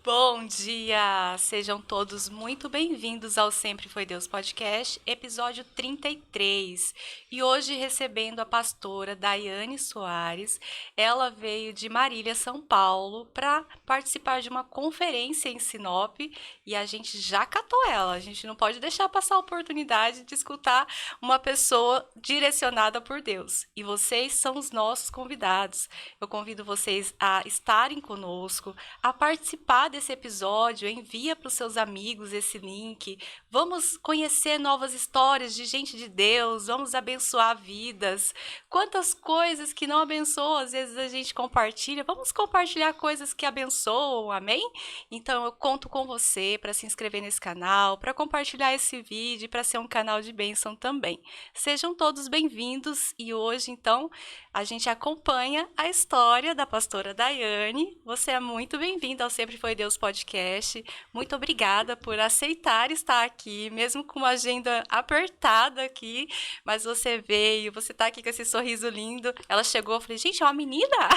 Bom dia! Sejam todos muito bem-vindos ao Sempre Foi Deus Podcast, episódio 33. E hoje recebendo a pastora Daiane Soares. Ela veio de Marília, São Paulo, para participar de uma conferência em Sinop e a gente já catou ela. A gente não pode deixar passar a oportunidade de escutar uma pessoa direcionada por Deus. E vocês são os nossos convidados. Eu convido vocês a estarem conosco, a participar desse episódio, envia para os seus amigos esse link. Vamos conhecer novas histórias de gente de Deus, vamos abençoar vidas. Quantas coisas que não abençoam, às vezes a gente compartilha. Vamos compartilhar coisas que abençoam, amém? Então eu conto com você para se inscrever nesse canal, para compartilhar esse vídeo, para ser um canal de bênção também. Sejam todos bem-vindos e hoje, então, a gente acompanha a história da pastora Daiane. Você é muito bem-vinda ao Sempre Foi Deus Podcast. Muito obrigada por aceitar estar aqui, mesmo com uma agenda apertada aqui, mas você veio, você tá aqui com esse sorriso lindo. Ela chegou, eu falei, gente, é uma menina?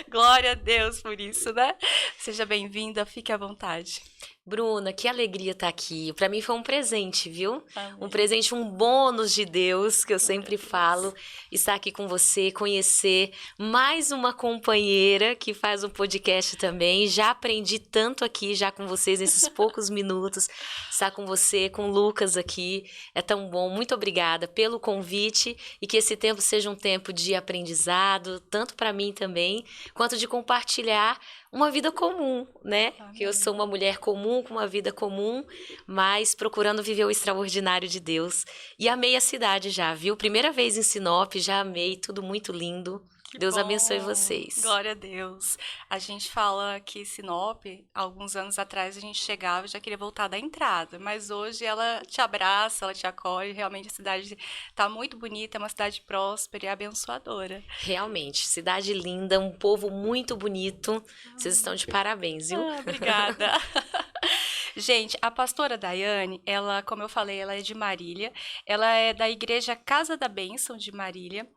Glória a Deus por isso, né? Seja bem-vinda, fique à vontade. Bruna, que alegria estar aqui. Para mim foi um presente, viu? Amém. Um presente, um bônus de Deus, que eu sempre falo. Estar aqui com você, conhecer mais uma companheira que faz um podcast também. Já aprendi tanto aqui, já com vocês, nesses poucos minutos. Estar com você, com o Lucas aqui, é tão bom. Muito obrigada pelo convite e que esse tempo seja um tempo de aprendizado, tanto para mim também, quanto de compartilhar uma vida comum, né? Amém. Que eu sou uma mulher comum, com uma vida comum, mas procurando viver o extraordinário de Deus. E amei a cidade já, viu? Primeira vez em Sinop, já amei, tudo muito lindo. Que Deus bom. abençoe vocês. Glória a Deus. A gente fala que Sinop, alguns anos atrás a gente chegava e já queria voltar da entrada, mas hoje ela te abraça, ela te acolhe, realmente a cidade está muito bonita, é uma cidade próspera e abençoadora. Realmente, cidade linda, um povo muito bonito. Vocês estão de parabéns, viu? Obrigada. Gente, a pastora Daiane, ela, como eu falei, ela é de Marília, ela é da Igreja Casa da Bênção de Marília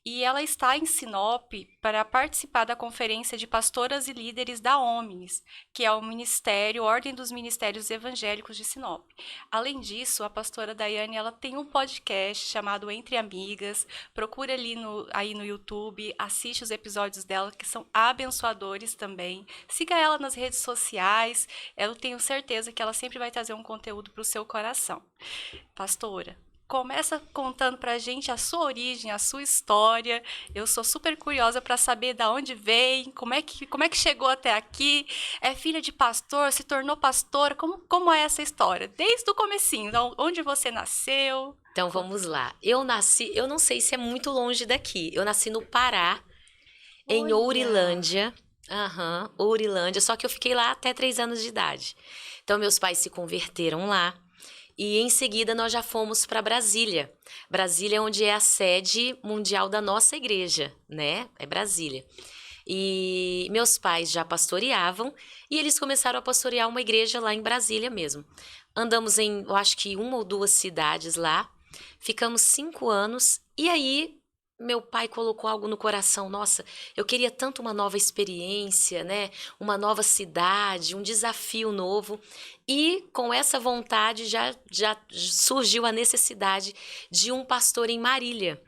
e ela está em Sinop para participar da Conferência de Pastoras e Líderes da Omnis, que é o Ministério, Ordem dos Ministérios Evangélicos de Sinop. Além disso, a pastora Daiane, ela tem um podcast chamado Entre Amigas, procura ali aí no YouTube, assiste os episódios dela que são abençoadores também, siga ela nas redes sociais, eu tenho certeza que ela sempre vai trazer um conteúdo para o seu coração. Pastora, começa contando pra gente a sua origem, a sua história. Eu sou super curiosa para saber de onde vem, como é que chegou até aqui. É filha de pastor, se tornou pastora, como é essa história? Desde o comecinho, então, onde você nasceu? Então vamos lá. Eu não sei se é muito longe daqui. Eu nasci no Pará, em Olha. Ourilândia. Ourilândia, só que eu fiquei lá até 3 anos de idade. Então meus pais se converteram lá. E em seguida nós já fomos para Brasília. Brasília é onde é a sede mundial da nossa igreja, né? É Brasília. E meus pais já pastoreavam e eles começaram a pastorear uma igreja lá em Brasília mesmo. Andamos em, eu acho que 1 ou 2 cidades lá. Ficamos 5 anos e aí meu pai colocou algo no coração. Nossa, eu queria tanto uma nova experiência, né? Uma nova cidade, um desafio novo. E com essa vontade já surgiu a necessidade de um pastor em Marília.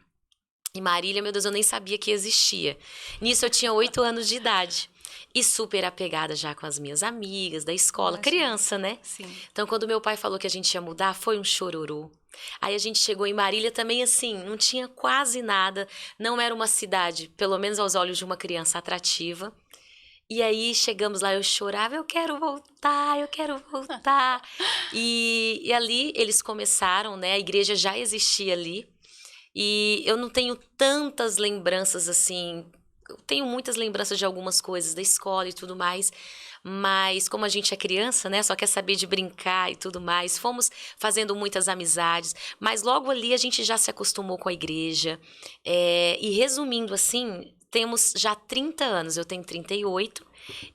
Em Marília, meu Deus, eu nem sabia que existia. Nisso eu tinha 8 anos de idade. E super apegada já com as minhas amigas da escola. Imagina. Criança, né? Sim. Então, quando meu pai falou que a gente ia mudar, foi um chororô. Aí a gente chegou em Marília também assim, não tinha quase nada. Não era uma cidade, pelo menos aos olhos de uma criança, atrativa. E aí chegamos lá, eu chorava, eu quero voltar, eu quero voltar. E ali eles começaram, né? A igreja já existia ali. E eu não tenho tantas lembranças assim. Eu tenho muitas lembranças de algumas coisas da escola e tudo mais. Mas como a gente é criança, né? Só quer saber de brincar e tudo mais. Fomos fazendo muitas amizades. Mas logo ali a gente já se acostumou com a igreja. E resumindo assim, temos já 30 anos. Eu tenho 38.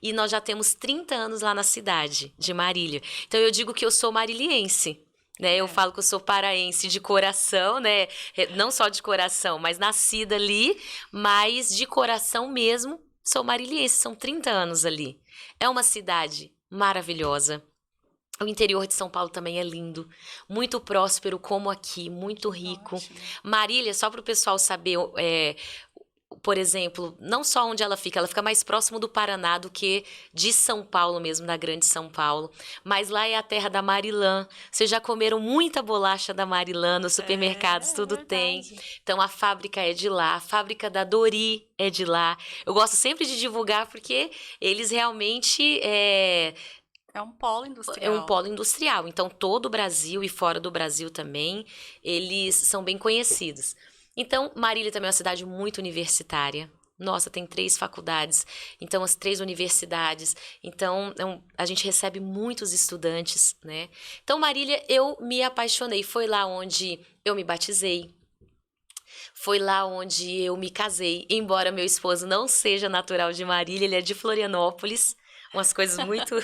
E nós já temos 30 anos lá na cidade de Marília. Então eu digo que eu sou mariliense. Né? Eu falo que eu sou paraense de coração, né? Não só de coração, mas nascida ali, mas de coração mesmo, sou mariliense, são 30 anos ali. É uma cidade maravilhosa. O interior de São Paulo também é lindo, muito próspero como aqui, muito rico. Ótimo. Marília, só para o pessoal saber, por exemplo, não só onde ela fica mais próximo do Paraná do que de São Paulo mesmo, da grande São Paulo. Mas lá é a terra da Marilã. Vocês já comeram muita bolacha da Marilã nos supermercados, tudo tem. Verdade. Então a fábrica é de lá, a fábrica da Dori é de lá. Eu gosto sempre de divulgar porque eles realmente É um polo é um industrial. polo industrial. Então todo o Brasil e fora do Brasil também, eles são bem conhecidos. Então, Marília também é uma cidade muito universitária. Nossa, tem 3 faculdades, então as 3 universidades. Então, a gente recebe muitos estudantes, né? Então, Marília, eu me apaixonei. Foi lá onde eu me batizei. Foi lá onde eu me casei. Embora meu esposo não seja natural de Marília, ele é de Florianópolis. Umas coisas muito,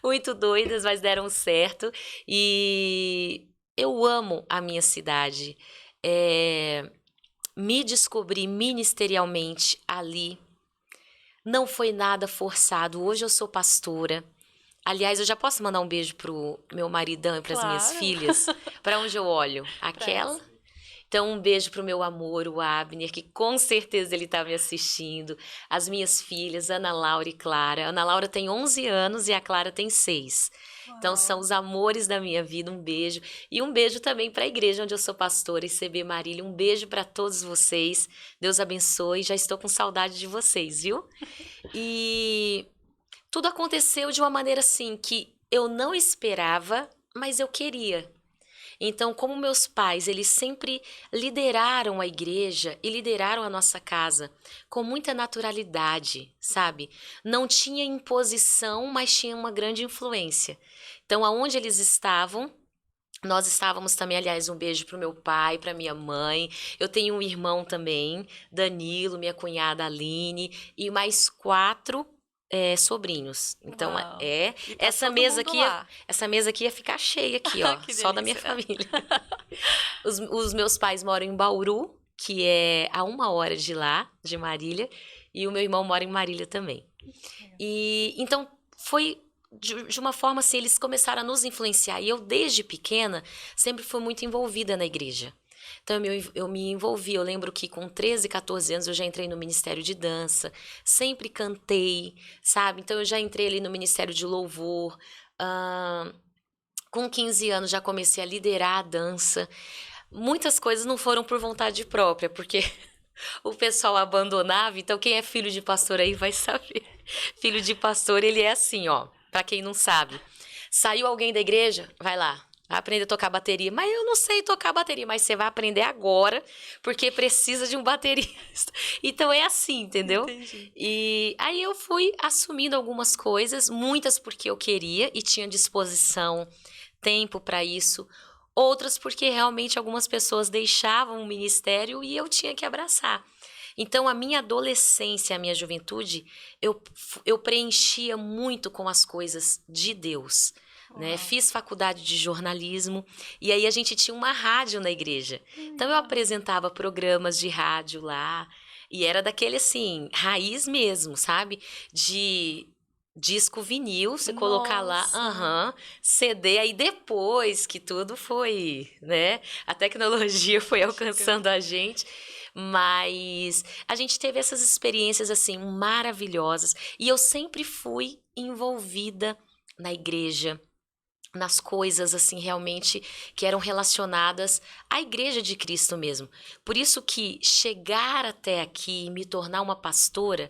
muito doidas, mas deram certo. E eu amo a minha cidade. É, me descobri ministerialmente ali. Não foi nada forçado. Hoje eu sou pastora. Aliás, eu já posso mandar um beijo pro meu maridão e para as minhas Claro. filhas? Para onde eu olho? Pra Aquela? elas. Então, um beijo pro meu amor, o Abner, que com certeza ele tá me assistindo. As minhas filhas, Ana Laura e Clara. Ana Laura tem 11 anos e a Clara tem 6. Então, são Uau. os amores da minha vida. Um beijo. E um beijo também para a igreja onde eu sou pastora, ICB Marília. Um beijo para todos vocês. Deus abençoe. Já estou com saudade de vocês, viu? E tudo aconteceu de uma maneira assim que eu não esperava, mas eu queria. Então, como meus pais, eles sempre lideraram a igreja e lideraram a nossa casa com muita naturalidade, sabe? Não tinha imposição, mas tinha uma grande influência. Então, aonde eles estavam, nós estávamos também, aliás, um beijo pro meu pai, pra minha mãe. Eu tenho um irmão também, Danilo, minha cunhada Aline e mais 4 sobrinhos. Então, Uau. E tá essa todo mesa mundo aqui, lá. essa mesa aqui ia ficar cheia aqui, ó, Que só da minha delícia. família. Os meus pais moram em Bauru, que é a 1 hora de lá, de Marília, e o meu irmão mora em Marília também. E então foi de uma forma assim, eles começaram a nos influenciar. E eu, desde pequena, sempre fui muito envolvida na igreja. Então eu me envolvi. Eu lembro que com 13, 14 anos eu já entrei no Ministério de Dança, sempre cantei, sabe? Então eu já entrei ali no Ministério de Louvor. Com 15 anos já comecei a liderar a dança. Muitas coisas não foram por vontade própria, porque o pessoal abandonava. Então, quem é filho de pastor aí vai saber. Filho de pastor, ele é assim, ó. Pra quem não sabe. Saiu alguém da igreja? Vai lá. Vai aprender a tocar bateria. Mas eu não sei tocar bateria. Mas você vai aprender agora, porque precisa de um baterista. Então, é assim, entendeu? Entendi. E aí eu fui assumindo algumas coisas. Muitas porque eu queria e tinha disposição, tempo pra isso. Outras porque realmente algumas pessoas deixavam o ministério e eu tinha que abraçar. Então, a minha adolescência, a minha juventude, eu preenchia muito com as coisas de Deus. Né? Uau. Fiz faculdade de jornalismo e aí a gente tinha uma rádio na igreja. Então, eu apresentava programas de rádio lá e era daquele assim, raiz mesmo, sabe? De disco vinil, você colocar lá, Nossa. CD, aí depois que tudo foi, né? A tecnologia foi alcançando a gente, mas a gente teve essas experiências assim maravilhosas e eu sempre fui envolvida na igreja, nas coisas assim realmente que eram relacionadas à igreja de Cristo mesmo. Por isso que chegar até aqui e me tornar uma pastora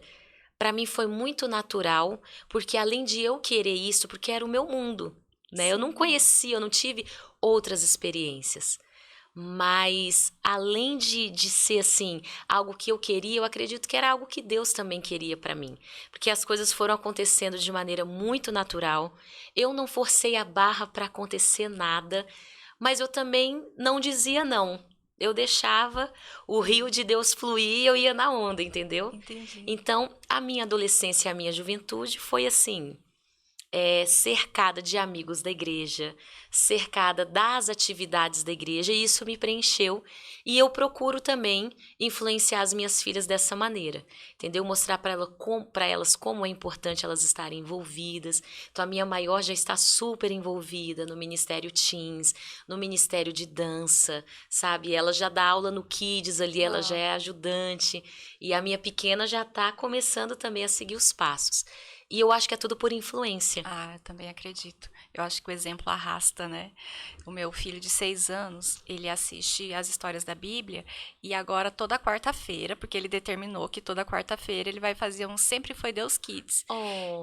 para mim foi muito natural, porque além de eu querer isso, porque era o meu mundo, né? Eu não Sim. conhecia, eu não tive outras experiências. Mas além de ser assim, algo que eu queria, eu acredito que era algo que Deus também queria para mim. Porque as coisas foram acontecendo de maneira muito natural. Eu não forcei a barra para acontecer nada, mas eu também não dizia não. Eu deixava o rio de Deus fluir e eu ia na onda, entendeu? Entendi. Então, a minha adolescência e a minha juventude foi assim, cercada de amigos da igreja, cercada das atividades da igreja, e isso me preencheu. E eu procuro também influenciar as minhas filhas dessa maneira, entendeu? Mostrar para elas como é importante elas estarem envolvidas. Então, a minha maior já está super envolvida no Ministério Teens, no Ministério de Dança, sabe? Ela já dá aula no Kids ali, ela já é ajudante. E a minha pequena já está começando também a seguir os passos. E eu acho que é tudo por influência. Eu também acredito. Eu acho que o exemplo arrasta, né? O meu filho de 6 anos, ele assiste as histórias da Bíblia e agora toda quarta-feira, porque ele determinou que toda quarta-feira ele vai fazer um Sempre Foi Deus Kids.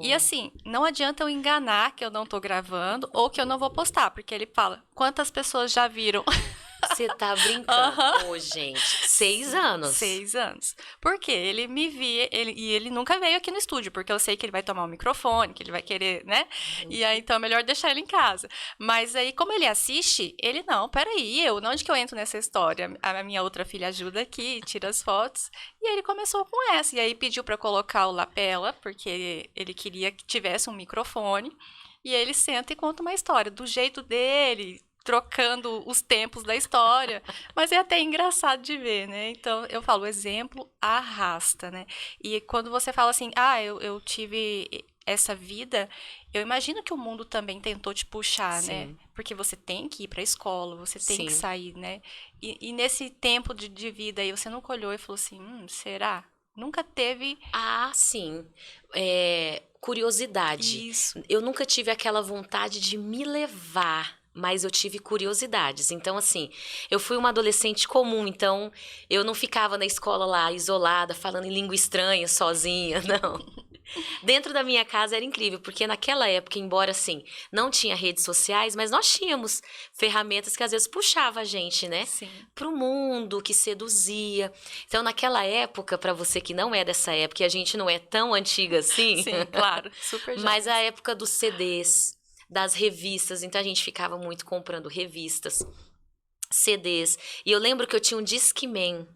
E assim, não adianta eu enganar que eu não tô gravando ou que eu não vou postar, porque ele fala, quantas pessoas já viram? Você tá brincando? Ô, gente, 6 anos. 6 anos. Porque ele me via, e ele nunca veio aqui no estúdio, porque eu sei que ele vai tomar o microfone, que ele vai querer, né? E aí, então, é melhor deixar ele em casa. Mas aí, como ele assiste, ele, não, peraí, onde que eu entro nessa história? A minha outra filha ajuda aqui, tira as fotos. E aí, ele começou com essa. E aí, pediu pra colocar o lapela, porque ele queria que tivesse um microfone. E aí, ele senta e conta uma história, do jeito dele, trocando os tempos da história, mas é até engraçado de ver, né? Então, eu falo, o exemplo arrasta, né? E quando você fala assim, eu tive essa vida, eu imagino que o mundo também tentou te puxar, né? Sim. Porque você tem que ir pra escola, você tem que Sim. sair, né? E nesse tempo de vida aí, você nunca olhou e falou assim, será? Nunca teve Sim. Curiosidade. isso. Eu nunca tive aquela vontade de me levar, mas eu tive curiosidades. Então, assim, eu fui uma adolescente comum, então eu não ficava na escola lá, isolada, falando em língua estranha, sozinha, não. Dentro da minha casa era incrível, porque naquela época, embora assim, não tinha redes sociais, mas nós tínhamos ferramentas que às vezes puxava a gente, né, Sim. pro mundo, que seduzia. Então, naquela época, para você que não é dessa época, e a gente não é tão antiga assim, Sim, claro, super mas jovem. a época dos CDs, das revistas, então a gente ficava muito comprando revistas, CDs. E eu lembro que eu tinha um Discman.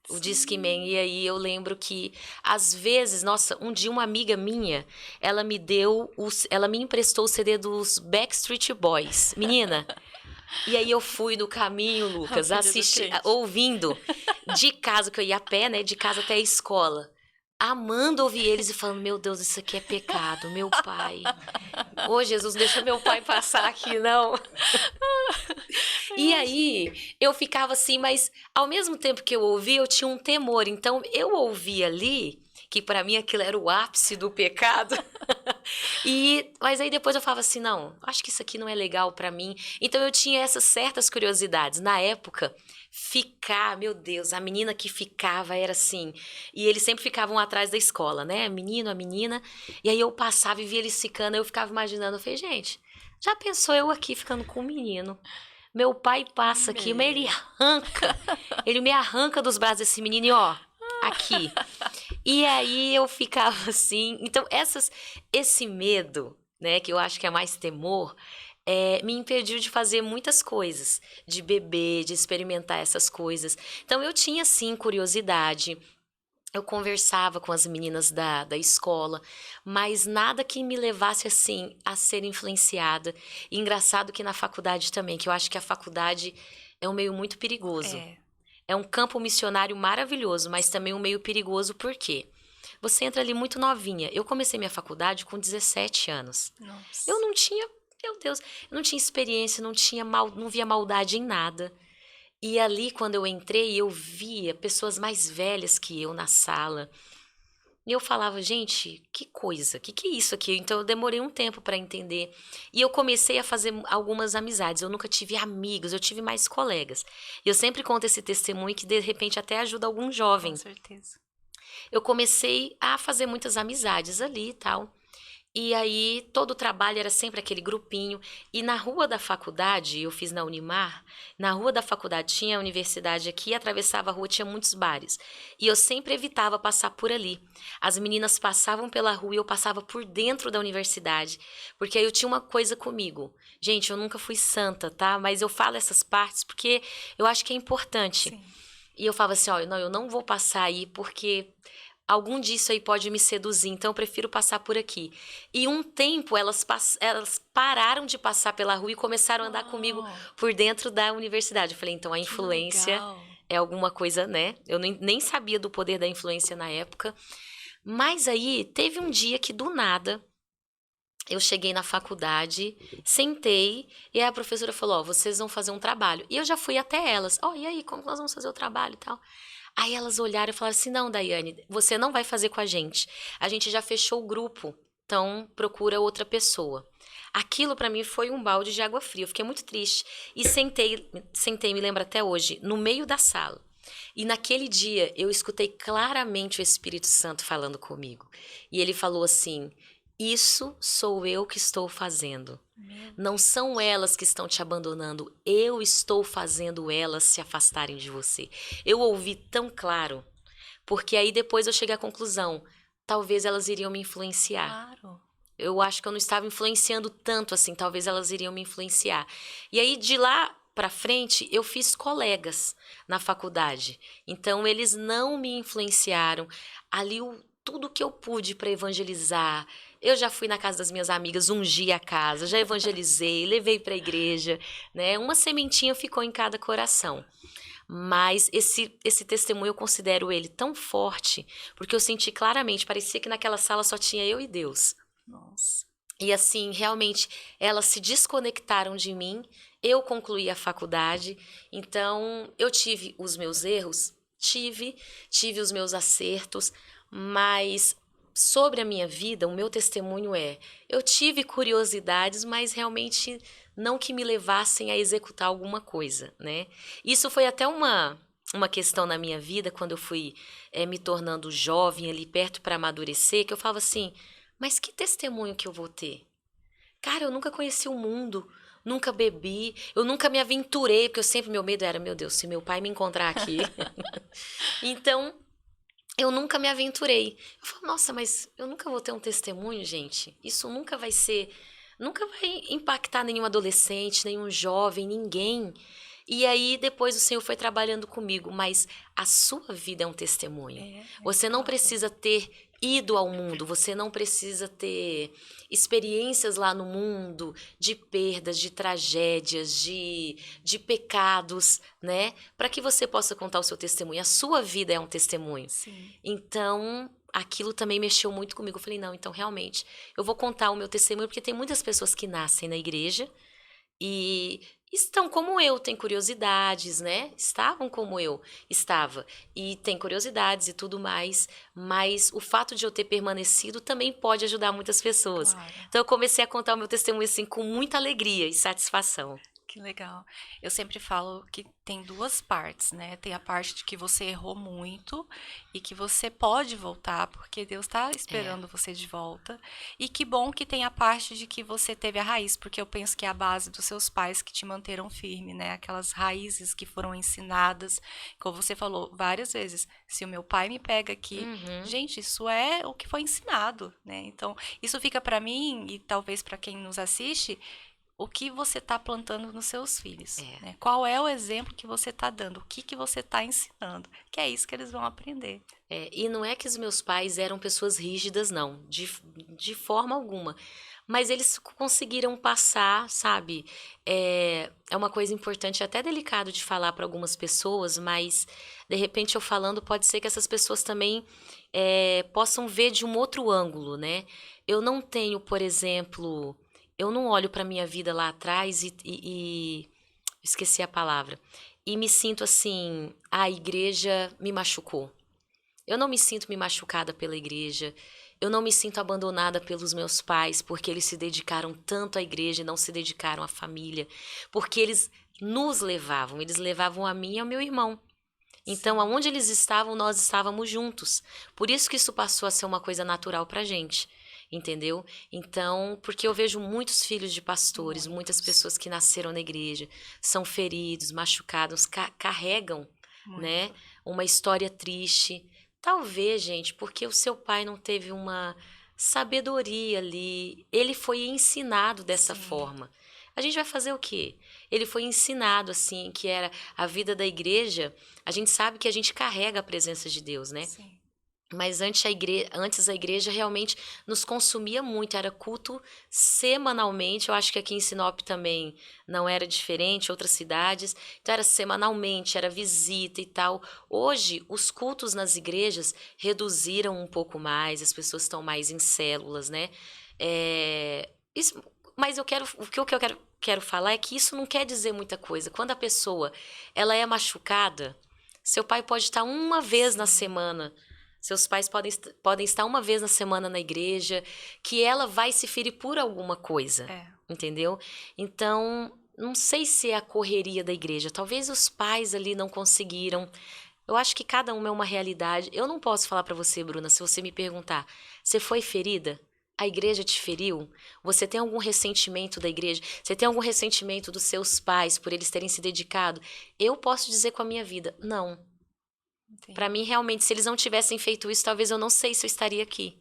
O Discman, e aí eu lembro que, às vezes, nossa, um dia uma amiga minha, ela me emprestou o CD dos Backstreet Boys. Menina, e aí eu fui no caminho, A Lucas, filha do crente. ouvindo, de casa, que eu ia a pé, né, de casa até a escola. Amando ouvir eles e falando, meu Deus, isso aqui é pecado, meu pai. Ô, Jesus, deixa meu pai passar aqui, não. E aí, eu ficava assim, mas ao mesmo tempo que eu ouvia, eu tinha um temor. Então, eu ouvia ali, que pra mim aquilo era o ápice do pecado. Mas aí depois eu falava assim, não, acho que isso aqui não é legal pra mim. Então, eu tinha essas certas curiosidades. Na época, meu Deus, a menina que ficava era assim. E eles sempre ficavam atrás da escola, né? Menino, a menina. E aí eu passava e via eles ficando, eu ficava imaginando, eu falei, gente, já pensou eu aqui ficando com um menino? Meu pai passa aqui, mas ele me arranca dos braços desse menino e ó, aqui. E aí eu ficava assim, então esse medo, né, que eu acho que é mais temor, me impediu de fazer muitas coisas, de beber, de experimentar essas coisas. Então eu tinha sim curiosidade, eu conversava com as meninas da escola, mas nada que me levasse assim a ser influenciada. E engraçado que na faculdade também, que eu acho que a faculdade é um meio muito perigoso. É. É um campo missionário maravilhoso, mas também um meio perigoso porque você entra ali muito novinha. Eu comecei minha faculdade com 17 anos. Nossa. Eu não tinha, meu Deus, eu não tinha experiência, não via maldade em nada. E ali, quando eu entrei, eu via pessoas mais velhas que eu na sala. E eu falava, gente, que coisa, que é isso aqui? Então eu demorei um tempo para entender. E eu comecei a fazer algumas amizades. Eu nunca tive amigos, eu tive mais colegas. E eu sempre conto esse testemunho que de repente até ajuda algum jovem. Com certeza. Eu comecei a fazer muitas amizades ali e tal. E aí, todo o trabalho era sempre aquele grupinho. E na rua da faculdade, eu fiz na Unimar, na rua da faculdade tinha a universidade aqui, atravessava a rua, tinha muitos bares. E eu sempre evitava passar por ali. As meninas passavam pela rua e eu passava por dentro da universidade. Porque aí eu tinha uma coisa comigo. Gente, eu nunca fui santa, tá? Mas eu falo essas partes porque eu acho que é importante. Sim. E eu falava assim, ó, não, eu não vou passar aí porque algum disso aí pode me seduzir, então eu prefiro passar por aqui. E um tempo elas pararam de passar pela rua e começaram a andar comigo Uau, por dentro da universidade. Eu falei, então a que influência legal. é alguma coisa, né? Eu nem sabia do poder da influência na época. Mas aí teve um dia que do nada eu cheguei na faculdade, sentei, e aí a professora falou: Ó, vocês vão fazer um trabalho. E eu já fui até elas: Ó, e aí, como nós vamos fazer o trabalho e tal? Aí elas olharam e falaram assim: Não, Daiane, você não vai fazer com a gente. A gente já fechou o grupo, então procura outra pessoa. Aquilo pra mim foi um balde de água fria. Eu fiquei muito triste. E sentei, me lembro até hoje, no meio da sala. E naquele dia eu escutei claramente o Espírito Santo falando comigo. E ele falou assim: Isso sou eu que estou fazendo. Meu Não são Deus. elas que estão te abandonando. Eu estou fazendo elas se afastarem de você. Eu ouvi tão claro, porque aí depois eu cheguei à conclusão: talvez elas iriam me influenciar. Claro. Eu acho que eu não estava influenciando tanto assim, talvez elas iriam me influenciar. E aí de lá para frente eu fiz colegas na faculdade. Então eles não me influenciaram. Ali tudo que eu pude para evangelizar. Eu já fui na casa das minhas amigas, ungi a casa, já evangelizei, levei para a igreja, né? Uma sementinha ficou em cada coração. Mas esse testemunho eu considero ele tão forte, porque eu senti claramente, parecia que naquela sala só tinha eu e Deus. Nossa. E assim, realmente, elas se desconectaram de mim. Eu concluí a faculdade, então eu tive os meus erros, tive os meus acertos, mas sobre a minha vida, o meu testemunho é: eu tive curiosidades, mas realmente não que me levassem a executar alguma coisa, né? Isso foi até uma questão na minha vida, quando eu fui me tornando jovem ali perto para amadurecer, que eu falava assim: mas que testemunho que eu vou ter? Cara, eu nunca conheci o mundo, nunca bebi, eu nunca me aventurei, porque eu sempre, meu medo era: meu Deus, se meu pai me encontrar aqui. Então, eu nunca me aventurei. Eu falo: nossa, mas eu nunca vou ter um testemunho, gente. Isso nunca vai ser, nunca vai impactar nenhum adolescente, nenhum jovem, ninguém. E aí depois o Senhor foi trabalhando comigo, mas a sua vida é um testemunho. É Você não fato. precisa ter ido ao mundo, você não precisa ter experiências lá no mundo de perdas, de tragédias, de pecados, né? Para que você possa contar o seu testemunho. A sua vida é um testemunho. Sim. Então, aquilo também mexeu muito comigo. Eu falei: não, então realmente, eu vou contar o meu testemunho, porque tem muitas pessoas que nascem na igreja e estão como eu, têm curiosidades, né? Estavam como eu estava. E têm curiosidades e tudo mais. Mas o fato de eu ter permanecido também pode ajudar muitas pessoas. Claro. Então eu comecei a contar o meu testemunho assim com muita alegria e satisfação. Que legal. Eu sempre falo que tem duas partes, né? Tem a parte de que você errou muito e que você pode voltar, porque Deus está É, esperando você de volta. E que bom que tem a parte de que você teve a raiz, porque eu penso que é a base dos seus pais que te manteram firme, né? Aquelas raízes que foram ensinadas, como você falou várias vezes. Se o meu pai me pega aqui, uhum, gente, isso é o que foi ensinado, né? Então, isso fica para mim e talvez para quem nos assiste, o que você está plantando nos seus filhos, é. né? Qual é o exemplo que você está dando? O que que você está ensinando? Que é isso que eles vão aprender. E não é que os meus pais eram pessoas rígidas, não, de forma alguma. Mas eles conseguiram passar, sabe? É uma coisa importante, até delicado de falar para algumas pessoas, mas de repente eu falando, pode ser que essas pessoas também possam ver de um outro ângulo, né? Eu não tenho, por exemplo, eu não olho para minha vida lá atrás esqueci a palavra, e me sinto assim: a igreja me machucou. Eu não me sinto me machucada pela igreja. Eu não me sinto abandonada pelos meus pais, porque eles se dedicaram tanto à igreja e não se dedicaram à família. Porque eles levavam a mim e ao meu irmão. Então, Sim. aonde eles estavam, nós estávamos juntos. Por isso que isso passou a ser uma coisa natural pra gente. Entendeu? Então, porque eu vejo muitos filhos de pastores, muitas Muitos, pessoas que nasceram na igreja, são feridos, machucados, carregam, né, muito. uma história triste. Talvez, gente, porque o seu pai não teve uma sabedoria ali. Ele foi ensinado dessa Sim, forma. A gente vai fazer o quê? Ele foi ensinado assim, que era a vida da igreja. A gente sabe que a gente carrega a presença de Deus, né? sim. Mas antes a igreja realmente nos consumia muito, era culto semanalmente. Eu acho que aqui em Sinop também não era diferente, outras cidades. Então era semanalmente, era visita e tal. Hoje, os cultos nas igrejas reduziram um pouco mais, as pessoas estão mais em células, né? Isso, mas o que eu quero falar é que isso não quer dizer muita coisa. Quando a pessoa ela é machucada, seu pai pode estar uma vez na Sim. semana. Seus pais podem estar uma vez na semana na igreja, que ela vai se ferir por alguma coisa, É. entendeu? Então, não sei se é a correria da igreja. Talvez os pais ali não conseguiram. Eu acho que cada uma é uma realidade. Eu não posso falar pra você, Bruna, se você me perguntar, você foi ferida? A igreja te feriu? Você tem algum ressentimento da igreja? Você tem algum ressentimento dos seus pais por eles terem se dedicado? Eu posso dizer com a minha vida, não. Pra Entendi. mim, realmente, se eles não tivessem feito isso, talvez eu não sei se eu estaria aqui.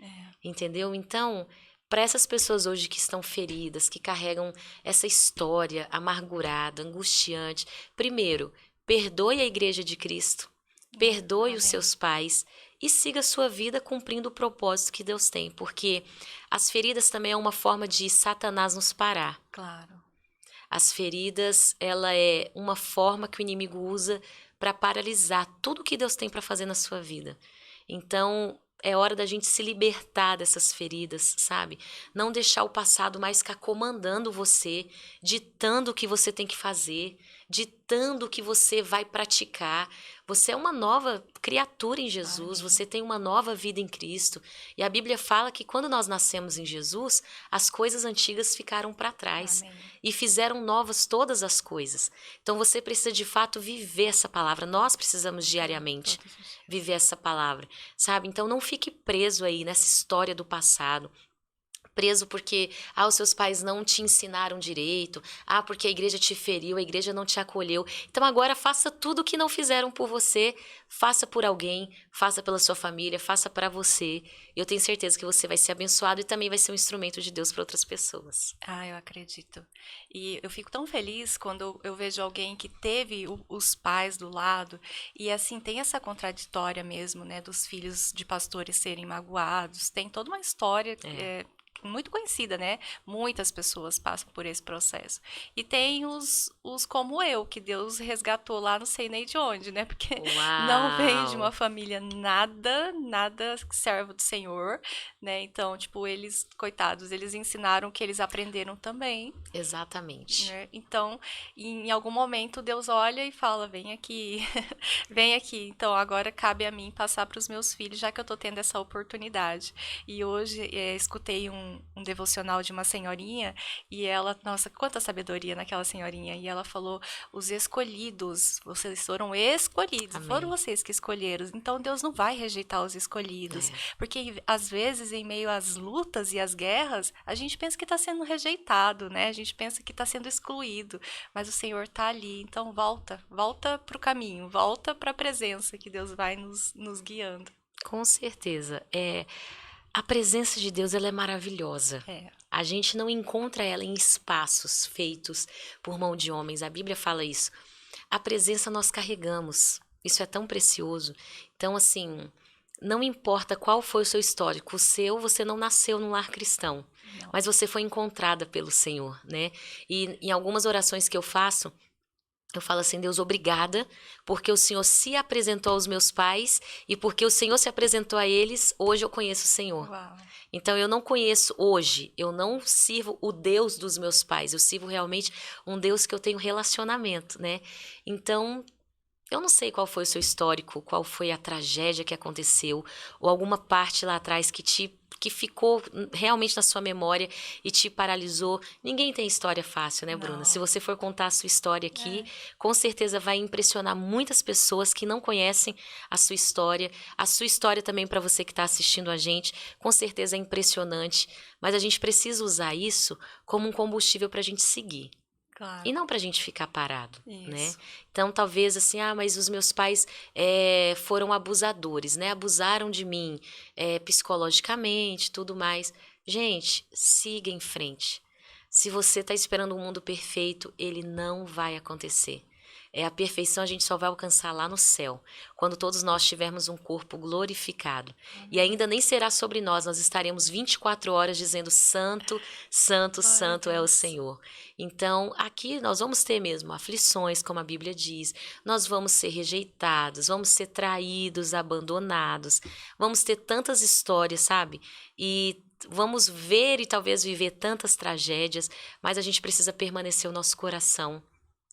É. Entendeu? Então, para essas pessoas hoje que estão feridas, que carregam essa história amargurada, angustiante, primeiro, perdoe a igreja de Cristo, perdoe os Amém. seus pais e siga a sua vida cumprindo o propósito que Deus tem, porque as feridas também é uma forma de Satanás nos parar. Claro. As feridas, ela é uma forma que o inimigo usa para paralisar tudo que Deus tem para fazer na sua vida. Então, é hora da gente se libertar dessas feridas, sabe? Não deixar o passado mais ficar comandando você, ditando o que você tem que fazer, ditando o que você vai praticar. Você é uma nova criatura em Jesus, Amém. você tem uma nova vida em Cristo. E a Bíblia fala que quando nós nascemos em Jesus, as coisas antigas ficaram para trás Amém. e fizeram novas todas as coisas. Então você precisa de fato viver essa palavra. Nós precisamos diariamente Todos os dias. viver essa palavra, sabe? Então não fique preso aí nessa história do passado. Preso porque os seus pais não te ensinaram direito, porque a igreja te feriu, a igreja não te acolheu. Então agora faça tudo o que não fizeram por você, faça por alguém, faça pela sua família, faça para você. E eu tenho certeza que você vai ser abençoado e também vai ser um instrumento de Deus para outras pessoas. Ah, eu acredito. E eu fico tão feliz quando eu vejo alguém que teve os pais do lado e assim tem essa contraditória mesmo, né, dos filhos de pastores serem magoados. Tem toda uma história É. muito conhecida, né? Muitas pessoas passam por esse processo. E tem os como eu, que Deus resgatou lá não sei nem de onde, né? Porque não vem de Uau! uma família nada servo do Senhor, né? Então, tipo, eles, coitados, eles ensinaram o que eles aprenderam também, Exatamente. né? Então, em algum momento Deus olha e fala: "Vem aqui, vem aqui". Então, agora cabe a mim passar para os meus filhos, já que eu tô tendo essa oportunidade. E hoje escutei um devocional de uma senhorinha e ela, nossa, quanta sabedoria naquela senhorinha. E ela falou: "Os escolhidos, vocês foram escolhidos, foram Amém. vocês que escolheram. Então Deus não vai rejeitar os escolhidos, É, porque às vezes em meio às lutas e às guerras, a gente pensa que está sendo rejeitado, né? A gente pensa que está sendo excluído, mas o Senhor está ali. Então volta para o caminho, volta para a presença que Deus vai nos guiando". com certeza. A presença de Deus ela é maravilhosa. É, A gente não encontra ela em espaços feitos por mão de homens. A Bíblia fala isso. A presença nós carregamos. Isso é tão precioso. Então, assim, não importa qual foi o seu histórico, você não nasceu num lar cristão, não. mas você foi encontrada pelo Senhor, né? E em algumas orações que eu faço, eu falo assim, Deus, obrigada, porque o Senhor se apresentou aos meus pais e porque o Senhor se apresentou a eles, hoje eu conheço o Senhor. Uau. Então eu não conheço hoje, eu não sirvo o Deus dos meus pais, eu sirvo realmente um Deus que eu tenho relacionamento, né? Então, eu não sei qual foi o seu histórico, qual foi a tragédia que aconteceu, ou alguma parte lá atrás que ficou realmente na sua memória e te paralisou. Ninguém tem história fácil, né, Bruna? Se Não. você for contar a sua história aqui, É, com certeza vai impressionar muitas pessoas que não conhecem a sua história. A sua história também para você que está assistindo a gente, com certeza é impressionante, mas a gente precisa usar isso como um combustível para a gente seguir. E claro. não pra gente ficar parado, né? Isso. Então, talvez assim, mas os meus pais foram abusadores, né? Abusaram de mim psicologicamente, tudo mais. Gente, siga em frente. Se você tá esperando um mundo perfeito, ele não vai acontecer. A perfeição a gente só vai alcançar lá no céu, quando todos nós tivermos um corpo glorificado. E ainda nem será sobre nós, nós estaremos 24 horas dizendo santo, santo, Glória a santo é o Deus. Senhor. Então, aqui nós vamos ter mesmo aflições, como a Bíblia diz, nós vamos ser rejeitados, vamos ser traídos, abandonados, vamos ter tantas histórias, sabe? E vamos ver e talvez viver tantas tragédias, mas a gente precisa permanecer o nosso coração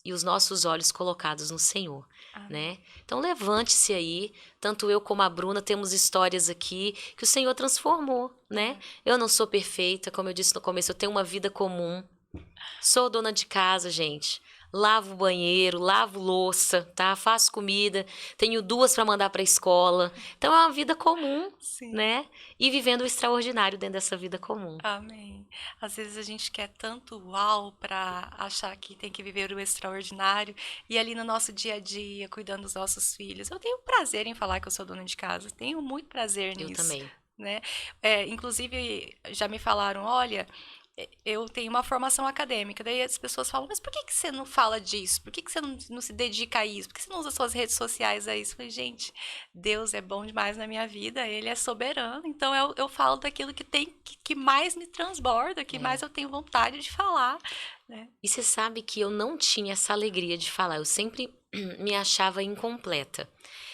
e os nossos olhos colocados no Senhor, Amém. né? Então levante-se aí, tanto eu como a Bruna temos histórias aqui que o Senhor transformou, né? Eu não sou perfeita, como eu disse no começo, eu tenho uma vida comum. Sou dona de casa, gente. Lavo o banheiro, lavo louça, tá? Faço comida, tenho 2 para mandar para a escola. Então é uma vida comum, Sim. né? E vivendo o extraordinário dentro dessa vida comum. Amém. Às vezes a gente quer tanto uau para achar que tem que viver o extraordinário e ali no nosso dia a dia, cuidando dos nossos filhos. Eu tenho prazer em falar que eu sou dona de casa, tenho muito prazer Eu nisso, também. né? Inclusive, já me falaram, olha, eu tenho uma formação acadêmica, daí as pessoas falam, mas por que que você não fala disso? Por que que você não se dedica a isso? Por que você não usa suas redes sociais a isso? Eu falei, gente, Deus é bom demais na minha vida, Ele é soberano, então eu falo daquilo que tem, que mais me transborda, que mais eu tenho vontade de falar, né? E você sabe que eu não tinha essa alegria de falar, eu sempre me achava incompleta.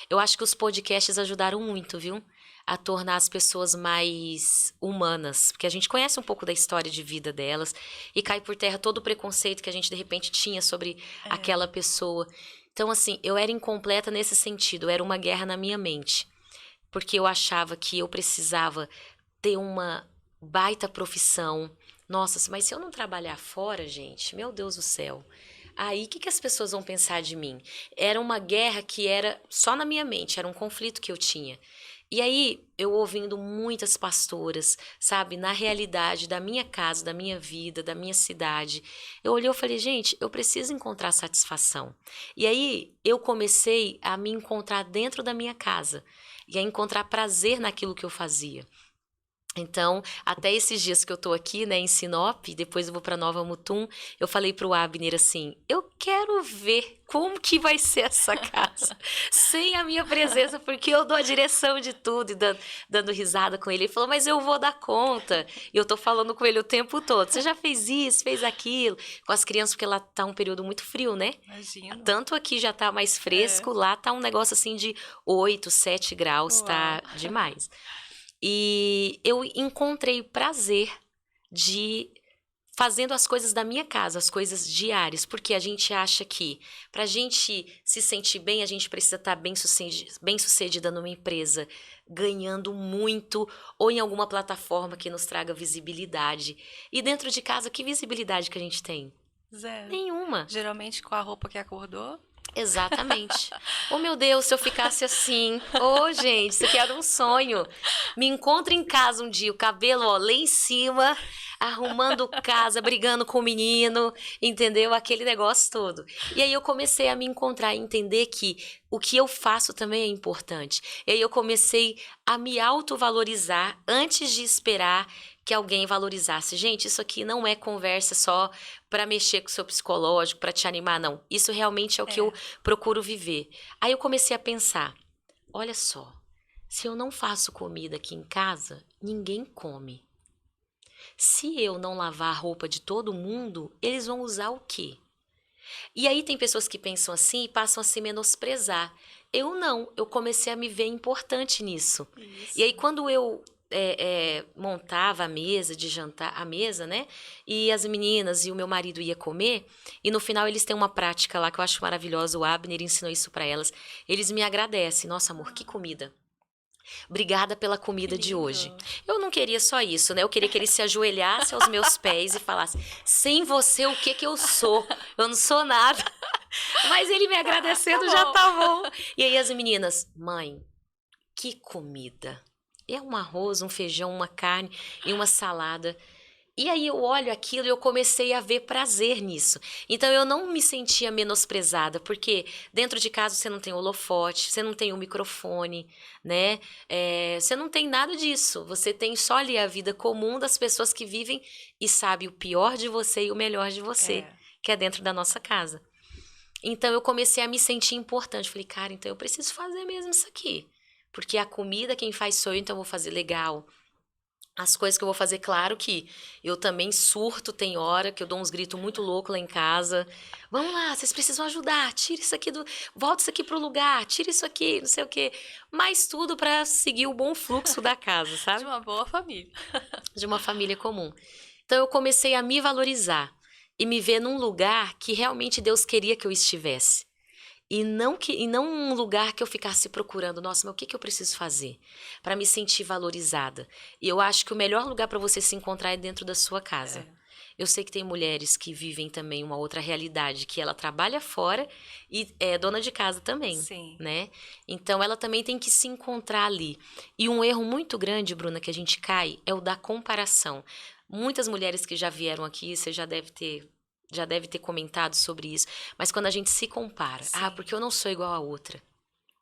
Eu acho que os podcasts ajudaram muito, viu? A tornar as pessoas mais humanas, porque a gente conhece um pouco da história de vida delas e cai por terra todo o preconceito que a gente de repente tinha sobre aquela pessoa. Então, assim, eu era incompleta nesse sentido, era uma guerra na minha mente, porque eu achava que eu precisava ter uma baita profissão. Nossa, mas se eu não trabalhar fora, gente, meu Deus do céu. Aí, o que, que as pessoas vão pensar de mim? Era uma guerra que era só na minha mente, era um conflito que eu tinha. E aí, eu ouvindo muitas pastoras, sabe, na realidade da minha casa, da minha vida, da minha cidade, eu olhei e falei, gente, eu preciso encontrar satisfação. E aí, eu comecei a me encontrar dentro da minha casa e a encontrar prazer naquilo que eu fazia. Então, até esses dias que eu tô aqui, né, em Sinop, depois eu vou pra Nova Mutum, eu falei pro Abner assim, eu quero ver como que vai ser essa casa sem a minha presença, porque eu dou a direção de tudo e dando risada com ele. Ele falou, mas eu vou dar conta. E eu tô falando com ele o tempo todo. Você já fez isso, fez aquilo. Com as crianças, porque lá tá um período muito frio, né? Imagino. Tanto aqui já tá mais fresco, lá tá um negócio assim de 8, 7 graus, tá Uau. demais. E eu encontrei prazer de fazendo as coisas da minha casa, as coisas diárias, porque a gente acha que pra gente se sentir bem, a gente precisa estar bem sucedida numa empresa, ganhando muito, ou em alguma plataforma que nos traga visibilidade. E dentro de casa, que visibilidade que a gente tem? Zero. Nenhuma. Geralmente com a roupa que acordou. Exatamente. Oh, meu Deus, se eu ficasse assim. Oh, gente, isso aqui era um sonho. Me encontro em casa um dia, o cabelo, ó, lá em cima, arrumando casa, brigando com o menino, entendeu? Aquele negócio todo. E aí eu comecei a me encontrar e entender que o que eu faço também é importante. E aí eu comecei a me autovalorizar antes de esperar que alguém valorizasse. Gente, isso aqui não é conversa só para mexer com o seu psicológico, para te animar, não. Isso realmente é o que eu procuro viver. Aí eu comecei a pensar, olha só, se eu não faço comida aqui em casa, ninguém come. Se eu não lavar a roupa de todo mundo, eles vão usar o quê? E aí tem pessoas que pensam assim e passam a se menosprezar. Eu não, eu comecei a me ver importante nisso. Isso. E aí quando eu montava a mesa de jantar, a mesa, né? E as meninas e o meu marido ia comer, e no final eles têm uma prática lá que eu acho maravilhosa, o Abner ensinou isso pra elas. Eles me agradecem. Nossa, amor, que comida. Obrigada pela comida de hoje. Eu não queria só isso, né? Eu queria que ele se ajoelhasse aos meus pés e falasse: sem você, o que que eu sou? Eu não sou nada. Mas ele me agradecendo já tá bom. E aí as meninas: mãe, que comida. É um arroz, um feijão, uma carne e uma salada. E aí eu olho aquilo e eu comecei a ver prazer nisso. Então eu não me sentia menosprezada, porque dentro de casa você não tem holofote, você não tem o microfone, né? Você não tem nada disso. Você tem só ali a vida comum das pessoas que vivem e sabe o pior de você e o melhor de você, que é dentro da nossa casa. Então eu comecei a me sentir importante. Falei, cara, então eu preciso fazer mesmo isso aqui. Porque a comida quem faz sou eu, então eu vou fazer legal. As coisas que eu vou fazer, claro que eu também surto, tem hora que eu dou uns gritos muito loucos lá em casa. Vamos lá, vocês precisam ajudar, tira isso aqui volta isso aqui pro lugar, tira isso aqui, não sei o quê. Mas tudo pra seguir o bom fluxo da casa, De sabe? uma boa família. De uma família comum. Então eu comecei a me valorizar e me ver num lugar que realmente Deus queria que eu estivesse. E não um lugar que eu ficasse procurando, nossa, mas o que que eu preciso fazer para me sentir valorizada? E eu acho que o melhor lugar para você se encontrar é dentro da sua casa. É, Eu sei que tem mulheres que vivem também uma outra realidade, que ela trabalha fora e é dona de casa também, sim, né? Então ela também tem que se encontrar ali. E um erro muito grande, Bruna, que a gente cai é o da comparação. Muitas mulheres que já vieram aqui, você já deve ter comentado sobre isso, mas quando a gente se compara, sim. porque eu não sou igual a outra.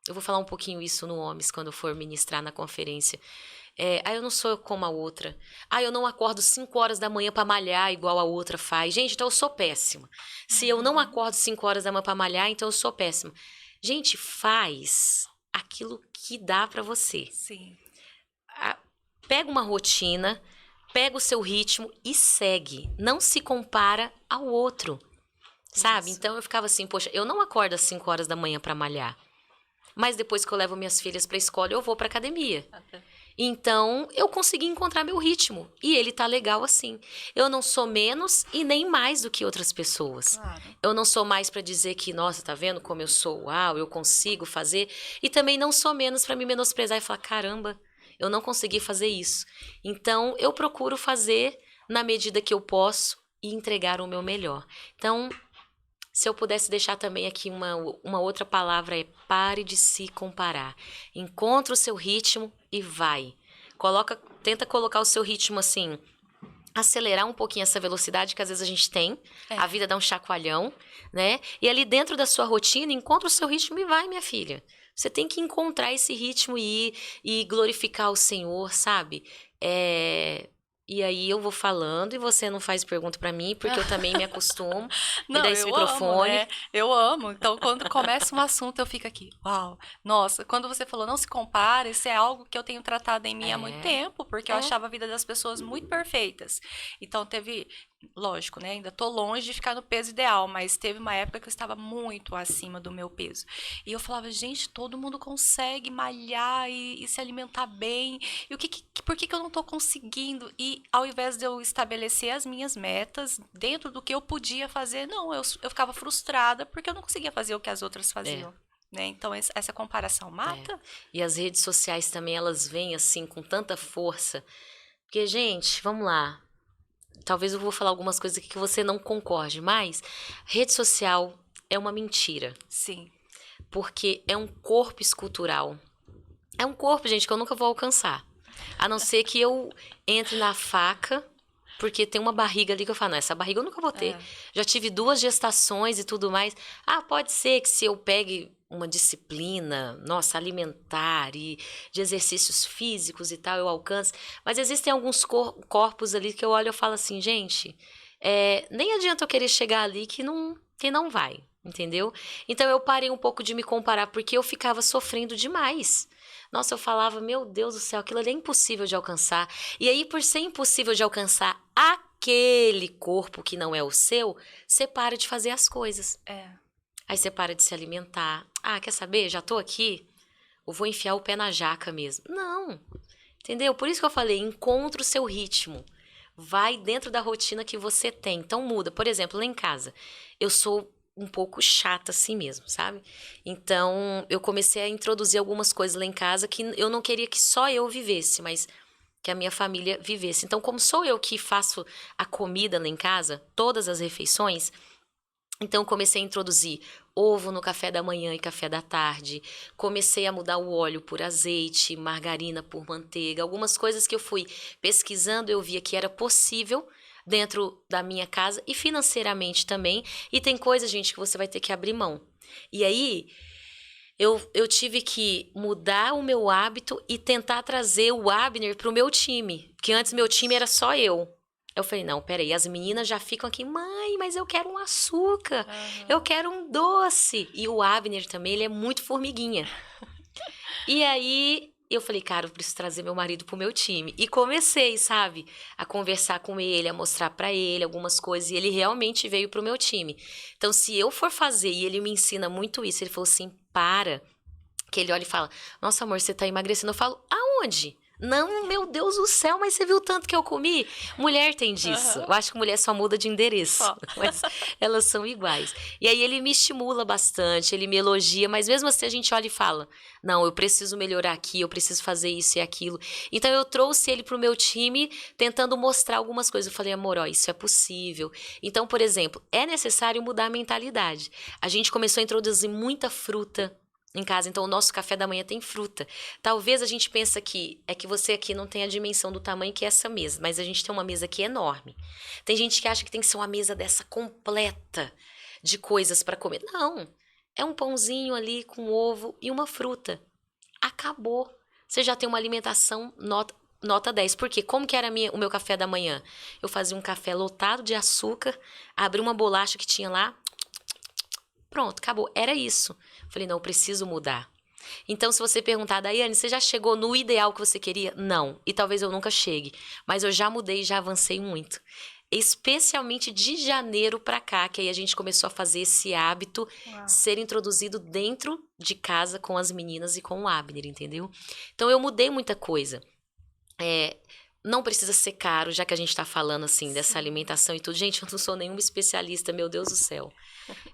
Eu vou falar um pouquinho isso no Homens quando eu for ministrar na conferência. Eu não sou como a outra. Eu não acordo 5 horas da manhã pra malhar igual a outra faz. Gente, então eu sou péssima. Se eu não Uhum. acordo 5 horas da manhã pra malhar, então eu sou péssima. Gente, faz aquilo que dá pra você. Sim, Ah, Pega uma rotina, pega o seu ritmo e segue. Não se compara ao outro. Sabe? isso. Então eu ficava assim, poxa, eu não acordo às 5 horas da manhã pra malhar. Mas depois que eu levo minhas filhas pra escola, eu vou pra academia. Até. Então eu consegui encontrar meu ritmo. E ele tá legal assim. Eu não sou menos e nem mais do que outras pessoas. Claro. Eu não sou mais pra dizer que, nossa, tá vendo como eu sou? Uau, eu consigo fazer. E também não sou menos pra me menosprezar e falar, caramba, eu não consegui fazer isso. Então eu procuro fazer na medida que eu posso e entregar o meu melhor. Então, se eu pudesse deixar também aqui uma outra palavra, é pare de se comparar. Encontra o seu ritmo e vai. Tenta colocar o seu ritmo assim, acelerar um pouquinho essa velocidade que às vezes a gente tem. É. A vida dá um chacoalhão, né? E ali dentro da sua rotina, encontra o seu ritmo e vai, minha filha. Você tem que encontrar esse ritmo e ir e glorificar o Senhor, sabe? E aí eu vou falando e você não faz pergunta pra mim, porque eu também me acostumo. Me dá Não, esse eu amo, microfone. né? Eu amo. Então, quando começa um assunto, eu fico aqui, uau, nossa, quando você falou não se compare, isso é algo que eu tenho tratado em mim há muito É, tempo, porque eu é, achava a vida das pessoas muito perfeitas. Então, lógico, né? Ainda tô longe de ficar no peso ideal, mas teve uma época que eu estava muito acima do meu peso. E eu falava, gente, todo mundo consegue malhar e se alimentar bem. E por que eu não tô conseguindo? E ao invés de eu estabelecer as minhas metas dentro do que eu podia fazer, não, eu ficava frustrada porque eu não conseguia fazer o que as outras é, faziam. Né? Então, essa comparação é. mata? E as redes sociais também, elas vêm assim com tanta força. Porque, gente, vamos lá. Talvez eu vou falar algumas coisas aqui que você não concorde, mas rede social é uma mentira. Sim. Porque é um corpo escultural. É um corpo, gente, que eu nunca vou alcançar. A não ser que eu entre na faca, porque tem uma barriga ali que eu falo, não, essa barriga eu nunca vou ter. É. Já tive 2 gestações e tudo mais. Pode ser que se eu pegue uma disciplina, nossa, alimentar e de exercícios físicos e tal, eu alcance. Mas existem alguns corpos ali que eu olho e eu falo assim, gente, nem adianta eu querer chegar ali que não vai, entendeu? Então eu parei um pouco de me comparar, porque eu ficava sofrendo demais. Nossa, eu falava, meu Deus do céu, aquilo ali é impossível de alcançar. E aí, por ser impossível de alcançar aquele corpo que não é o seu, você para de fazer as coisas. É. Aí você para de se alimentar. Quer saber? Já tô aqui. Eu vou enfiar o pé na jaca mesmo. Não. Entendeu? Por isso que eu falei, encontra o seu ritmo. Vai dentro da rotina que você tem. Então muda. Por exemplo, lá em casa, eu sou um pouco chata assim mesmo, sabe? Então eu comecei a introduzir algumas coisas lá em casa que eu não queria que só eu vivesse, mas que a minha família vivesse. Então, como sou eu que faço a comida lá em casa, todas as refeições, então eu comecei a introduzir ovo no café da manhã e café da tarde. Comecei a mudar o óleo por azeite, margarina por manteiga. Algumas coisas que eu fui pesquisando, eu via que era possível dentro da minha casa e financeiramente também. E tem coisa, gente, que você vai ter que abrir mão. E aí, eu tive que mudar o meu hábito e tentar trazer o Abner para o meu time. Porque antes meu time era só eu. Eu falei, não, peraí, as meninas já ficam aqui, mãe, mas eu quero um açúcar, eu Aham. quero um doce. E o Abner também, ele é muito formiguinha. E aí eu falei, cara, eu preciso trazer meu marido pro meu time. E comecei, sabe, a conversar com ele, a mostrar pra ele algumas coisas. E ele realmente veio pro meu time. Então, se eu for fazer, e ele me ensina muito isso, ele falou assim, para. Que ele olha e fala, nossa, amor, você tá emagrecendo. Eu falo, aonde? Não, meu Deus do céu, mas você viu o tanto que eu comi? Mulher tem disso. Aham. Eu acho que mulher só muda de endereço, Só. mas elas são iguais. E aí ele me estimula bastante, ele me elogia, mas mesmo assim a gente olha e fala, não, eu preciso melhorar aqui, eu preciso fazer isso e aquilo. Então eu trouxe ele pro meu time, tentando mostrar algumas coisas. Eu falei, amor, ó, isso é possível. Então, por exemplo, é necessário mudar a mentalidade. A gente começou a introduzir muita fruta em casa, então o nosso café da manhã tem fruta. Talvez a gente pense que é que você aqui não tem a dimensão do tamanho que é essa mesa, mas a gente tem uma mesa aqui enorme. Tem gente que acha que tem que ser uma mesa dessa completa de coisas para comer. Não, é um pãozinho ali com ovo e uma fruta. Acabou. Você já tem uma alimentação nota 10. Por quê? Como que era o meu café da manhã? Eu fazia um café lotado de açúcar, abri uma bolacha que tinha lá, pronto, acabou. Era isso. Falei, não, eu preciso mudar. Então, se você perguntar, Daiane, você já chegou no ideal que você queria? Não. E talvez eu nunca chegue. Mas eu já mudei e já avancei muito. Especialmente de janeiro pra cá, que aí a gente começou a fazer esse hábito Uau. ser introduzido dentro de casa com as meninas e com o Abner, entendeu? Então, eu mudei muita coisa. É, não precisa ser caro, já que a gente tá falando assim dessa Sim. alimentação e tudo. Gente, eu não sou nenhuma especialista, meu Deus do céu.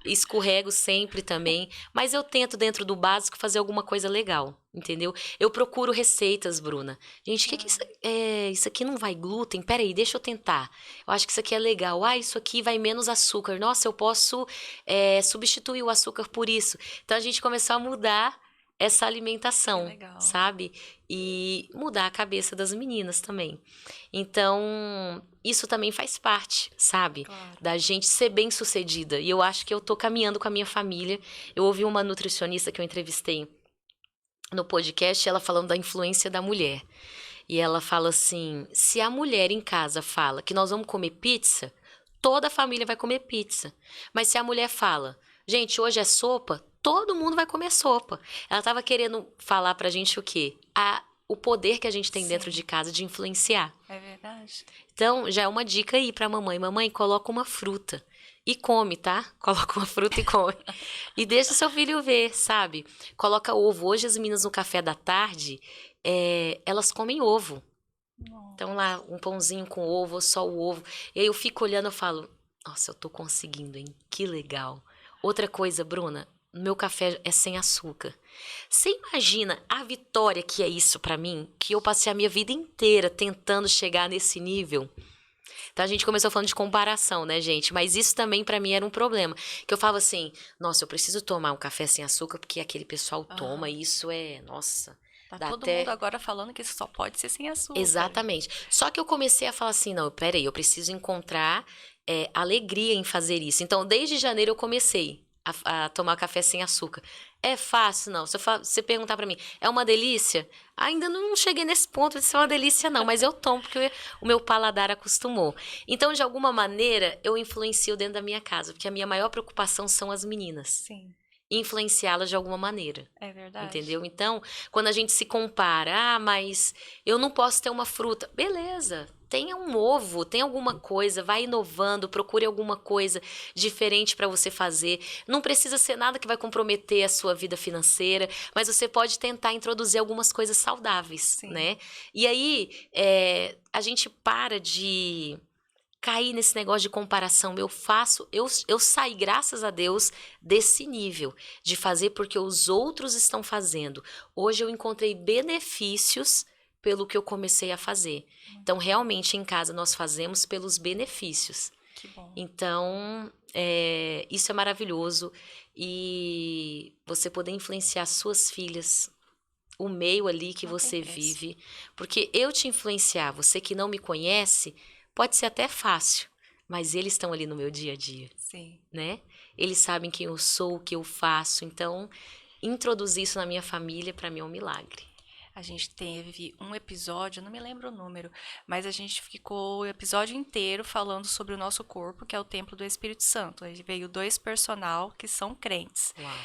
Escorrego sempre também, mas eu tento dentro do básico fazer alguma coisa legal, entendeu? Eu procuro receitas, Bruna. Gente, o que que isso é? Isso aqui não vai glúten? Peraí, deixa eu tentar. Eu acho que isso aqui é legal. Ah, isso aqui vai menos açúcar. Nossa, eu posso substituir o açúcar por isso. Então a gente começou a mudar essa Que alimentação, legal. sabe? E mudar a cabeça das meninas também. Então, isso também faz parte, sabe? Claro. Da gente ser bem-sucedida. E eu acho que eu tô caminhando com a minha família. Eu ouvi uma nutricionista que eu entrevistei no podcast, ela falando da influência da mulher. E ela fala assim: se a mulher em casa fala que nós vamos comer pizza, toda a família vai comer pizza. Mas se a mulher fala, gente, hoje é sopa, todo mundo vai comer sopa. Ela estava querendo falar pra gente o quê? O poder que a gente tem dentro Sim. de casa de influenciar. É verdade. Então, já é uma dica aí pra mamãe. Mamãe, coloca uma fruta. E come, tá? Coloca uma fruta e come. E deixa o seu filho ver, sabe? Coloca ovo. Hoje as meninas no café da tarde, elas comem ovo. Não. Então lá, um pãozinho com ovo, só o ovo. E aí eu fico olhando e falo, nossa, eu tô conseguindo, hein? Que legal. Outra coisa, Bruna, meu café é sem açúcar. Você imagina a vitória que é isso pra mim? Que eu passei a minha vida inteira tentando chegar nesse nível. Então a gente começou falando de comparação, né, gente? Mas isso também pra mim era um problema. Que eu falava assim, nossa, eu preciso tomar um café sem açúcar porque aquele pessoal toma Aham. e isso é, nossa, Tá dá todo mundo até. agora falando que isso só pode ser sem açúcar. Exatamente. Só que eu comecei a falar assim, não, peraí, eu preciso encontrar alegria em fazer isso. Então, desde janeiro eu comecei a tomar café sem açúcar. É fácil, não. Se você perguntar pra mim, é uma delícia? Ainda não cheguei nesse ponto de ser uma delícia, não. Mas eu tomo, porque o meu paladar acostumou. Então, de alguma maneira, eu influencio dentro da minha casa. Porque a minha maior preocupação são as meninas. Sim, Influenciá-las de alguma maneira. é verdade. Entendeu? Então, quando a gente se compara, mas eu não posso ter uma fruta. Beleza, tenha um ovo, tem alguma coisa, vai inovando, procure alguma coisa diferente para você fazer. Não precisa ser nada que vai comprometer a sua vida financeira, mas você pode tentar introduzir algumas coisas saudáveis, Sim. né? E aí, a gente para de cair nesse negócio de comparação. Eu saí, graças a Deus, desse nível de fazer porque os outros estão fazendo. Hoje eu encontrei benefícios pelo que eu comecei a fazer. Então, realmente, em casa, nós fazemos pelos benefícios. Que bom. Então, isso é maravilhoso. E você poder influenciar suas filhas, o meio ali que Não tem você preço. vive. Porque eu te influenciar, você que não me conhece, pode ser até fácil, mas eles estão ali no meu dia a dia, Sim. né? Eles sabem quem eu sou, o que eu faço. Então, introduzir isso na minha família, para mim, é um milagre. a gente teve um episódio, não me lembro o número, mas a gente ficou o episódio inteiro falando sobre o nosso corpo, que é o templo do Espírito Santo. Aí veio 2 personal que são crentes. Uau.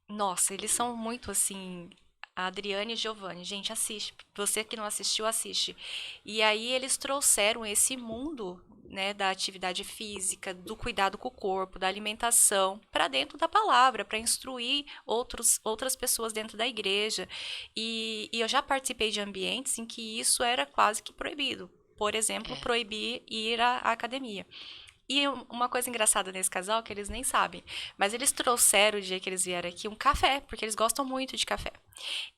Nossa, eles são muito assim. A Adriane e Giovanni, gente, assiste. Você que não assistiu, assiste. E aí eles trouxeram esse mundo, né, da atividade física, do cuidado com o corpo, da alimentação, para dentro da palavra, para instruir outras pessoas dentro da igreja. E eu já participei de ambientes em que isso era quase que proibido. Por exemplo, É. proibir ir à academia. E uma coisa engraçada nesse casal, que eles nem sabem, mas eles trouxeram o dia que eles vieram aqui um café, porque eles gostam muito de café.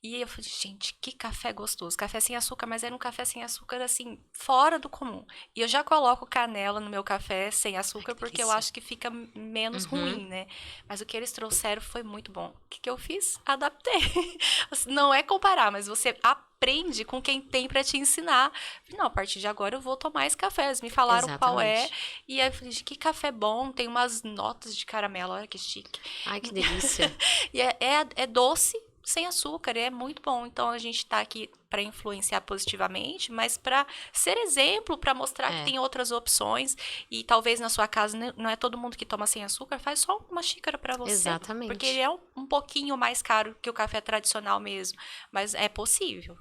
E eu falei, gente, que café gostoso. Café sem açúcar, mas era um café sem açúcar, assim, fora do comum. E eu já coloco canela no meu café sem Ai, açúcar, que porque eu delícia. acho que fica menos Uhum. ruim, né? Mas o que eles trouxeram foi muito bom. O que eu fiz? Adaptei. Não é comparar, mas você aprende com quem tem pra te ensinar. Não, a partir de agora eu vou tomar esse café. Eles me falaram qual é. Exatamente. E aí eu falei, que café bom. Tem umas notas de caramelo, olha que chique. Ai, que delícia. E é doce, sem açúcar, é muito bom. Então a gente tá aqui para influenciar positivamente, mas para ser exemplo, para mostrar que É, tem outras opções e talvez na sua casa não é todo mundo que toma sem açúcar, faz só uma xícara para você, porque ele exatamente. é um pouquinho mais caro que o café tradicional mesmo, mas é possível.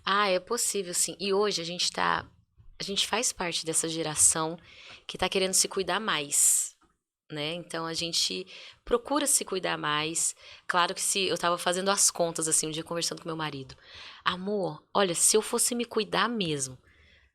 Ah, é possível, sim. E hoje a gente faz parte dessa geração que tá querendo se cuidar mais, né? Então a gente procura se cuidar mais. Claro que se eu tava fazendo as contas assim, um dia conversando com meu marido. Amor, olha, se eu fosse me cuidar mesmo,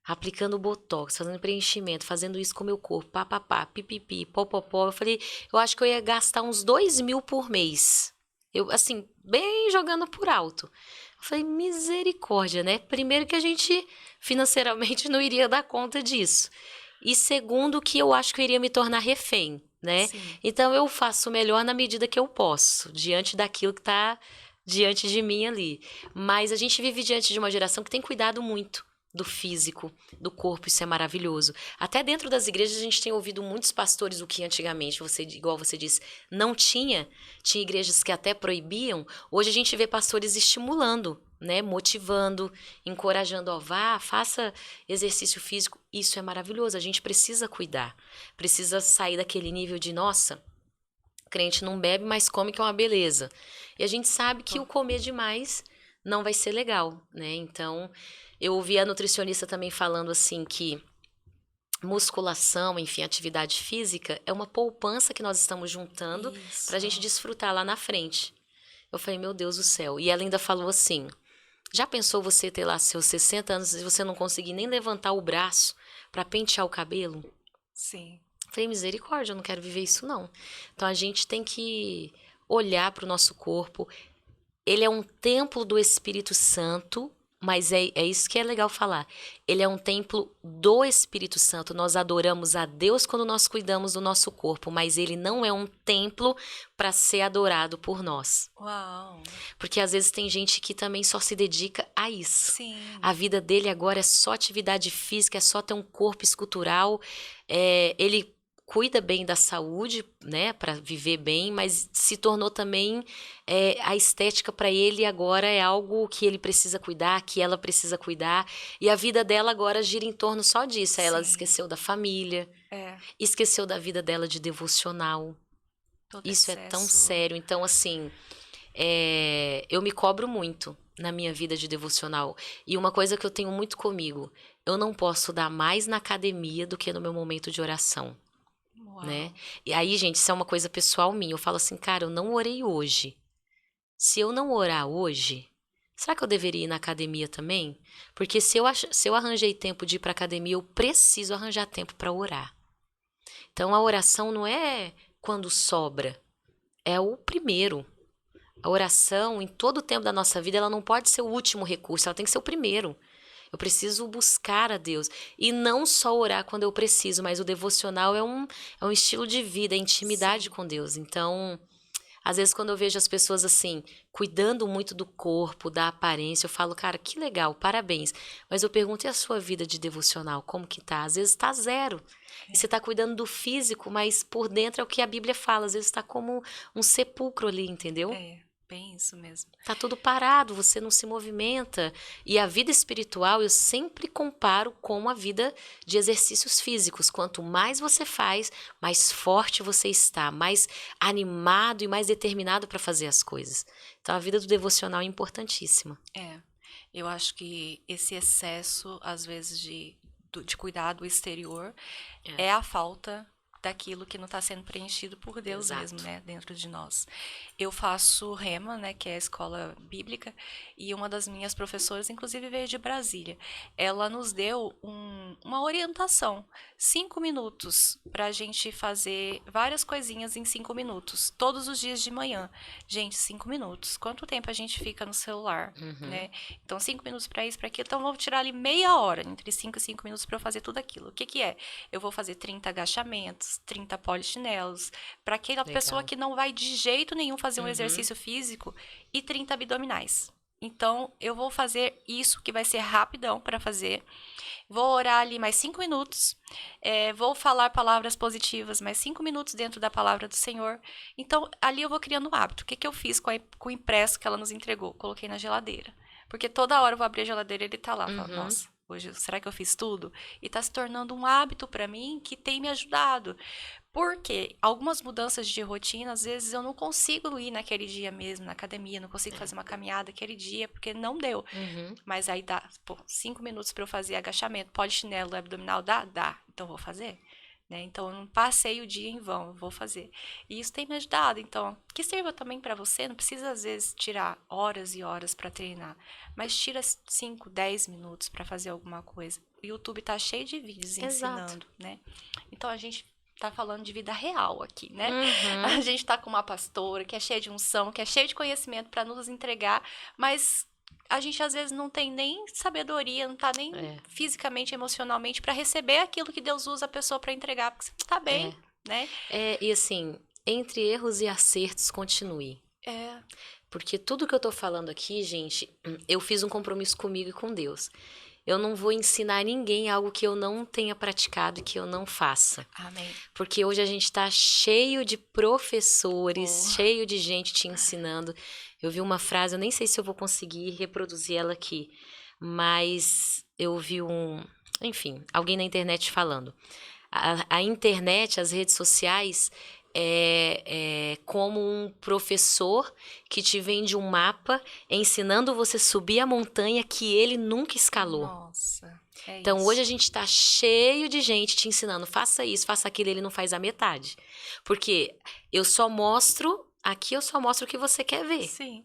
aplicando botox, fazendo preenchimento, fazendo isso com o meu corpo, papapá, pipipi, popopó, eu falei, eu acho que eu ia gastar uns 2.000 por mês. Eu, assim, bem jogando por alto. Eu falei, misericórdia, né? Primeiro que a gente financeiramente não iria dar conta disso. E segundo que eu acho que eu iria me tornar refém, né? Sim. Então eu faço o melhor na medida que eu posso, diante daquilo que tá diante de mim ali. Mas a gente vive diante de uma geração que tem cuidado muito do físico, do corpo, isso é maravilhoso. Até dentro das igrejas a gente tem ouvido muitos pastores o que antigamente, você, igual você disse, não tinha, tinha igrejas que até proibiam. Hoje a gente vê pastores estimulando, né, motivando, encorajando, ó, vá, faça exercício físico. Isso é maravilhoso. A gente precisa cuidar. Precisa sair daquele nível de, nossa, crente não bebe, mas come que é uma beleza. E a gente sabe que o comer demais não vai ser legal, né? Então, eu ouvi a nutricionista também falando assim que musculação, enfim, atividade física é uma poupança que nós estamos juntando para a Isso. gente desfrutar lá na frente. Eu falei, meu Deus do céu. E ela ainda falou assim: já pensou você ter lá seus 60 anos e você não conseguir nem levantar o braço para pentear o cabelo? Sim. Falei, misericórdia, eu não quero viver isso não. Então a gente tem que olhar para o nosso corpo. Ele é um templo do Espírito Santo, mas é isso que é legal falar. Ele é um templo do Espírito Santo. Nós adoramos a Deus quando nós cuidamos do nosso corpo, mas ele não é um templo para ser adorado por nós. Uau. Porque às vezes tem gente que também só se dedica a isso. Sim. A vida dele agora é só atividade física, é só ter um corpo escultural. Ele cuida bem da saúde, né, para viver bem, mas se tornou também a estética para ele agora é algo que ele precisa cuidar, que ela precisa cuidar, e a vida dela agora gira em torno só disso. Ela Sim. esqueceu da família, É. esqueceu da vida dela de devocional. Todo Isso é tão excesso. sério. Então, assim, eu me cobro muito na minha vida de devocional. E uma coisa que eu tenho muito comigo, eu não posso dar mais na academia do que no meu momento de oração, Uau. né? E aí, gente, isso é uma coisa pessoal minha. Eu falo assim, cara, eu não orei hoje. Se eu não orar hoje, será que eu deveria ir na academia também? Porque se eu arranjei tempo de ir para academia, eu preciso arranjar tempo para orar. Então, a oração não é quando sobra, é o primeiro. A oração, em todo o tempo da nossa vida, ela não pode ser o último recurso, ela tem que ser o primeiro. Eu preciso buscar a Deus. E não só orar quando eu preciso, mas o devocional é um estilo de vida, é intimidade Sim. com Deus. Então, às vezes, quando eu vejo as pessoas assim, cuidando muito do corpo, da aparência, eu falo, cara, que legal, parabéns. Mas eu pergunto, e a sua vida de devocional, como que tá? Às vezes tá zero. E você tá cuidando do físico, mas por dentro é o que a Bíblia fala. Às vezes tá como um sepulcro ali, entendeu? É, bem isso mesmo. Tá tudo parado, você não se movimenta. E a vida espiritual eu sempre comparo com a vida de exercícios físicos. Quanto mais você faz, mais forte você está, mais animado e mais determinado para fazer as coisas. Então a vida do devocional é importantíssima. É, eu acho que esse excesso, às vezes, de cuidar do exterior É. é a falta daquilo que não está sendo preenchido por Deus mesmo, Exato. né, dentro de nós. Eu faço Rema, né, que é a escola bíblica, e uma das minhas professoras, inclusive, veio de Brasília. Ela nos deu uma orientação, 5 minutos, para a gente fazer várias coisinhas em 5 minutos, todos os dias de manhã. Gente, 5 minutos. Quanto tempo a gente fica no celular, né? Então, 5 minutos para isso, para aquilo. Então, vou tirar ali meia hora, entre 5 e 5 minutos, para eu fazer tudo aquilo. O que que é? Eu vou fazer 30 agachamentos, 30 polichinelos, para aquela pessoa Legal. que não vai de jeito nenhum fazer um exercício físico, e 30 abdominais. Então, eu vou fazer isso, que vai ser rapidão para fazer. Vou orar ali mais 5 minutos. Vou falar palavras positivas mais 5 minutos dentro da palavra do Senhor. Então, ali eu vou criando um hábito. O que que eu fiz com o impresso que ela nos entregou? Coloquei na geladeira. Porque toda hora eu vou abrir a geladeira e ele tá lá. Falo, nossa, hoje, será que eu fiz tudo? E tá se tornando um hábito para mim que tem me ajudado. Porque algumas mudanças de rotina, às vezes eu não consigo ir naquele dia mesmo, na academia, não consigo fazer uma caminhada aquele dia, porque não deu. Mas aí dá, 5 minutos para eu fazer agachamento, polichinelo, abdominal, dá? Dá. Então vou fazer. Né? Então eu não passei o dia em vão, eu vou fazer. E isso tem me ajudado. Então, que sirva também para você, não precisa às vezes tirar horas e horas para treinar, mas tira 5, 10 minutos para fazer alguma coisa. O YouTube tá cheio de vídeos ensinando, né? Então a gente tá falando de vida real aqui, né? A gente tá com uma pastora que é cheia de unção, que é cheia de conhecimento para nos entregar, mas a gente às vezes não tem nem sabedoria, não tá nem fisicamente, emocionalmente para receber aquilo que Deus usa a pessoa para entregar, porque você não tá bem, né? E assim, entre erros e acertos, continue. É, Porque tudo que eu tô falando aqui, gente, eu fiz um compromisso comigo e com Deus. Eu não vou ensinar ninguém algo que eu não tenha praticado e que eu não faça. amém. Porque hoje a gente tá cheio de professores, cheio de gente te ensinando. Eu vi uma frase, eu nem sei se eu vou conseguir reproduzir ela aqui, mas eu vi enfim, alguém na internet falando. A internet, as redes sociais, é como um professor que te vende um mapa ensinando você a subir a montanha que ele nunca escalou. Nossa, Então, isso. hoje a gente tá cheio de gente te ensinando, faça isso, faça aquilo, ele não faz a metade. Porque aqui eu só mostro o que você quer ver. Sim.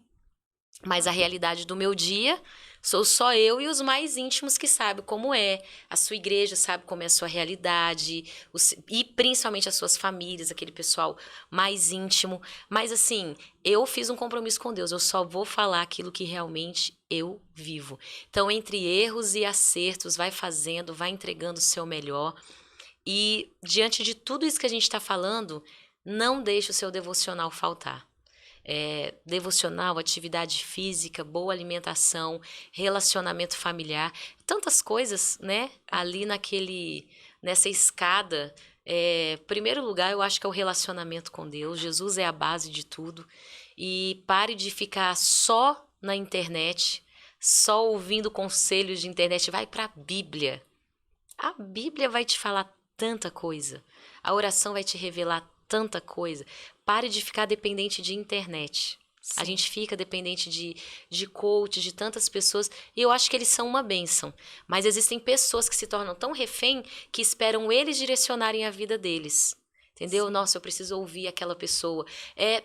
Mas a realidade do meu dia sou só eu e os mais íntimos que sabem como é. A sua igreja sabe como é a sua realidade. E principalmente as suas famílias, aquele pessoal mais íntimo. Mas assim, eu fiz um compromisso com Deus. Eu só vou falar aquilo que realmente eu vivo. Então, entre erros e acertos, vai fazendo, vai entregando o seu melhor. E diante de tudo isso que a gente está falando, não deixe o seu devocional faltar. Devocional, atividade física, boa alimentação, relacionamento familiar, tantas coisas, né? Ali nessa escada. Primeiro lugar, eu acho que é o relacionamento com Deus. Jesus é a base de tudo. E pare de ficar só na internet, só ouvindo conselhos de internet. Vai para a Bíblia. A Bíblia vai te falar tanta coisa. A oração vai te revelar tanta coisa. Pare de ficar dependente de internet. Sim. A gente fica dependente de coach, de tantas pessoas, e eu acho que eles são uma bênção. Mas existem pessoas que se tornam tão refém que esperam eles direcionarem a vida deles. Entendeu? Sim. Nossa, eu preciso ouvir aquela pessoa.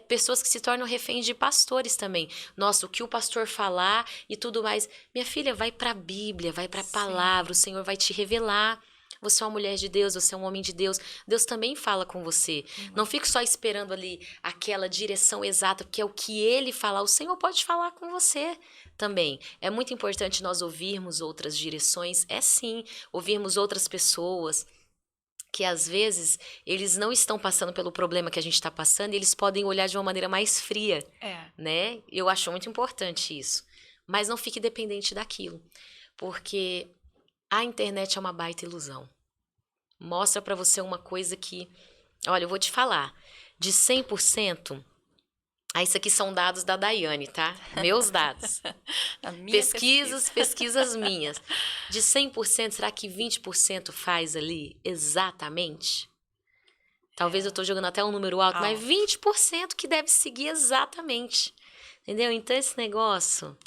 Pessoas que se tornam reféns de pastores também. Nossa, o que o pastor falar e tudo mais. Minha filha, vai para a Bíblia, vai para a palavra, o Senhor vai te revelar. Você é uma mulher de Deus, você é um homem de Deus. Deus também fala com você. Não fique só esperando ali aquela direção exata, porque é o que ele falar. O Senhor pode falar com você também. É muito importante nós ouvirmos outras direções. Sim, ouvirmos outras pessoas que às vezes eles não estão passando pelo problema que a gente está passando e eles podem olhar de uma maneira mais fria, né? Eu acho muito importante isso. Mas não fique dependente daquilo, porque a internet é uma baita ilusão. Mostra pra você uma coisa que, olha, eu vou te falar, de 100%, Ah, isso aqui são dados da Daiane, tá? Meus dados. A minha Pesquisas minhas. De 100%, será que 20% faz ali exatamente? Talvez eu tô jogando até um número alto, mas 20% que deve seguir exatamente. Entendeu? Então esse negócio,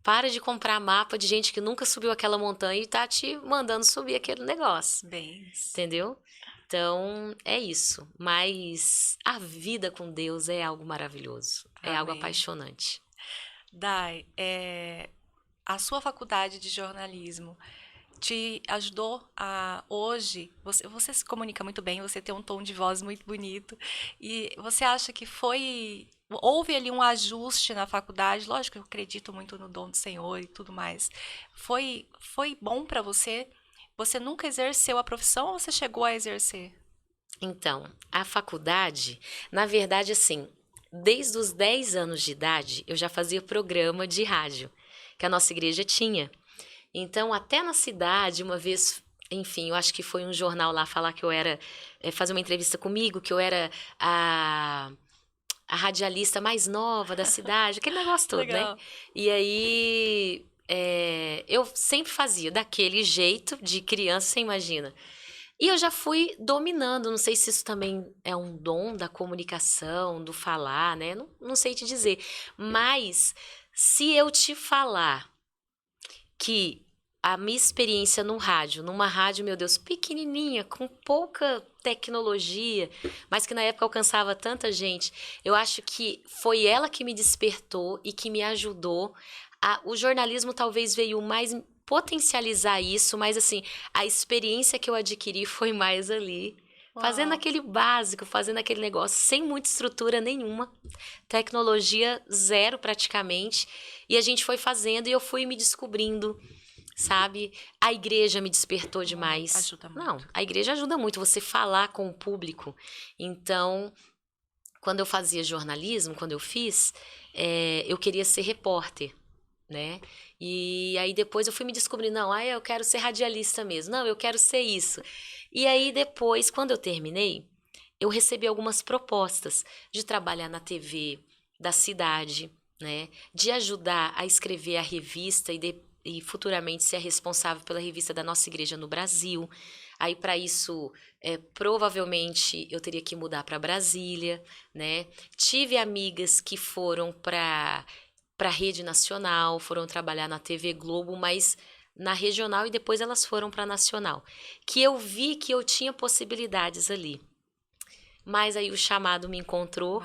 para de comprar mapa de gente que nunca subiu aquela montanha e tá te mandando subir aquele negócio. Bem, Entendeu? Então, é isso. Mas a vida com Deus é algo maravilhoso. É algo amém. apaixonante. Dai, a sua faculdade de jornalismo te ajudou a hoje, você se comunica muito bem, você tem um tom de voz muito bonito, e você acha que houve ali um ajuste na faculdade? Lógico que eu acredito muito no dom do Senhor e tudo mais. Foi bom para você? Você nunca exerceu a profissão ou você chegou a exercer? Então, a faculdade, na verdade, assim, desde os 10 anos de idade, eu já fazia programa de rádio, que a nossa igreja tinha. Então, até na cidade, uma vez, enfim, eu acho que foi um jornal lá falar que eu era, fazer uma entrevista comigo, que eu era a radialista mais nova da cidade, aquele negócio todo, Legal. né? E aí, eu sempre fazia daquele jeito de criança, você imagina. E eu já fui dominando, não sei se isso também é um dom da comunicação, do falar, né? Não sei te dizer. Mas se eu te falar que a minha experiência no rádio, numa rádio, meu Deus, pequenininha, com pouca tecnologia, mas que na época alcançava tanta gente, eu acho que foi ela que me despertou e que me ajudou. O jornalismo talvez veio mais potencializar isso, mas assim, a experiência que eu adquiri foi mais ali, fazendo Uau. aquele básico, fazendo aquele negócio, sem muita estrutura nenhuma, tecnologia zero praticamente, e a gente foi fazendo e eu fui me descobrindo, sabe? A igreja me despertou demais. Ajuda muito. Não, a igreja ajuda muito você falar com o público. Então, quando eu fazia jornalismo, quando eu fiz, eu queria ser repórter, né? E aí depois eu fui me descobrir, não, eu quero ser radialista mesmo, não, eu quero ser isso. E aí depois, quando eu terminei, eu recebi algumas propostas de trabalhar na TV da cidade, né? De ajudar a escrever a revista e futuramente ser a responsável pela revista da nossa igreja no Brasil. Aí, para isso, provavelmente eu teria que mudar para Brasília, né? Tive amigas que foram para a rede nacional, foram trabalhar na TV Globo, mas na regional e depois elas foram para a nacional. Que eu vi que eu tinha possibilidades ali. Mas aí o chamado me encontrou,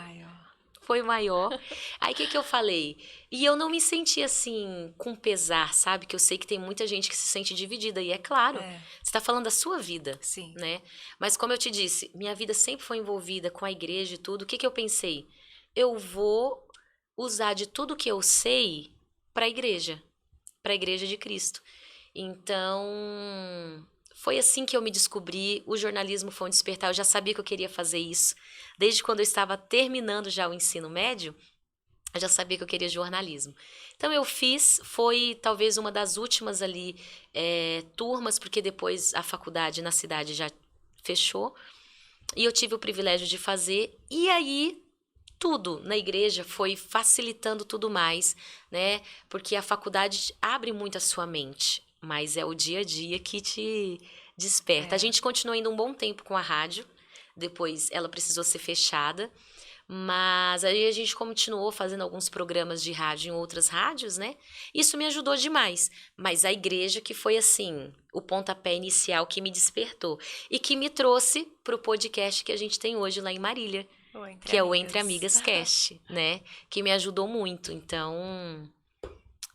foi maior. Aí o que eu falei? E eu não me senti assim, com pesar, sabe? Que eu sei que tem muita gente que se sente dividida. E é claro, você tá falando da sua vida, Sim. né? Mas como eu te disse, minha vida sempre foi envolvida com a igreja e tudo. O que eu pensei? Eu vou usar de tudo que eu sei para a igreja de Cristo. Então, foi assim que eu me descobri. O jornalismo foi um despertar. Eu já sabia que eu queria fazer isso. Desde quando eu estava terminando já o ensino médio, eu já sabia que eu queria jornalismo. Então, eu fiz, foi talvez uma das últimas ali turmas, porque depois a faculdade na cidade já fechou. E eu tive o privilégio de fazer. E aí, tudo na igreja foi facilitando tudo mais, né? Porque a faculdade abre muito a sua mente, mas é o dia a dia que te desperta. A gente continuou indo um bom tempo com a rádio, depois ela precisou ser fechada, mas aí a gente continuou fazendo alguns programas de rádio em outras rádios, né? Isso me ajudou demais, mas a igreja que foi assim, o pontapé inicial que me despertou e que me trouxe para o podcast que a gente tem hoje lá em Marília, que é o Entre Amigas Cast, né? Que me ajudou muito. Então,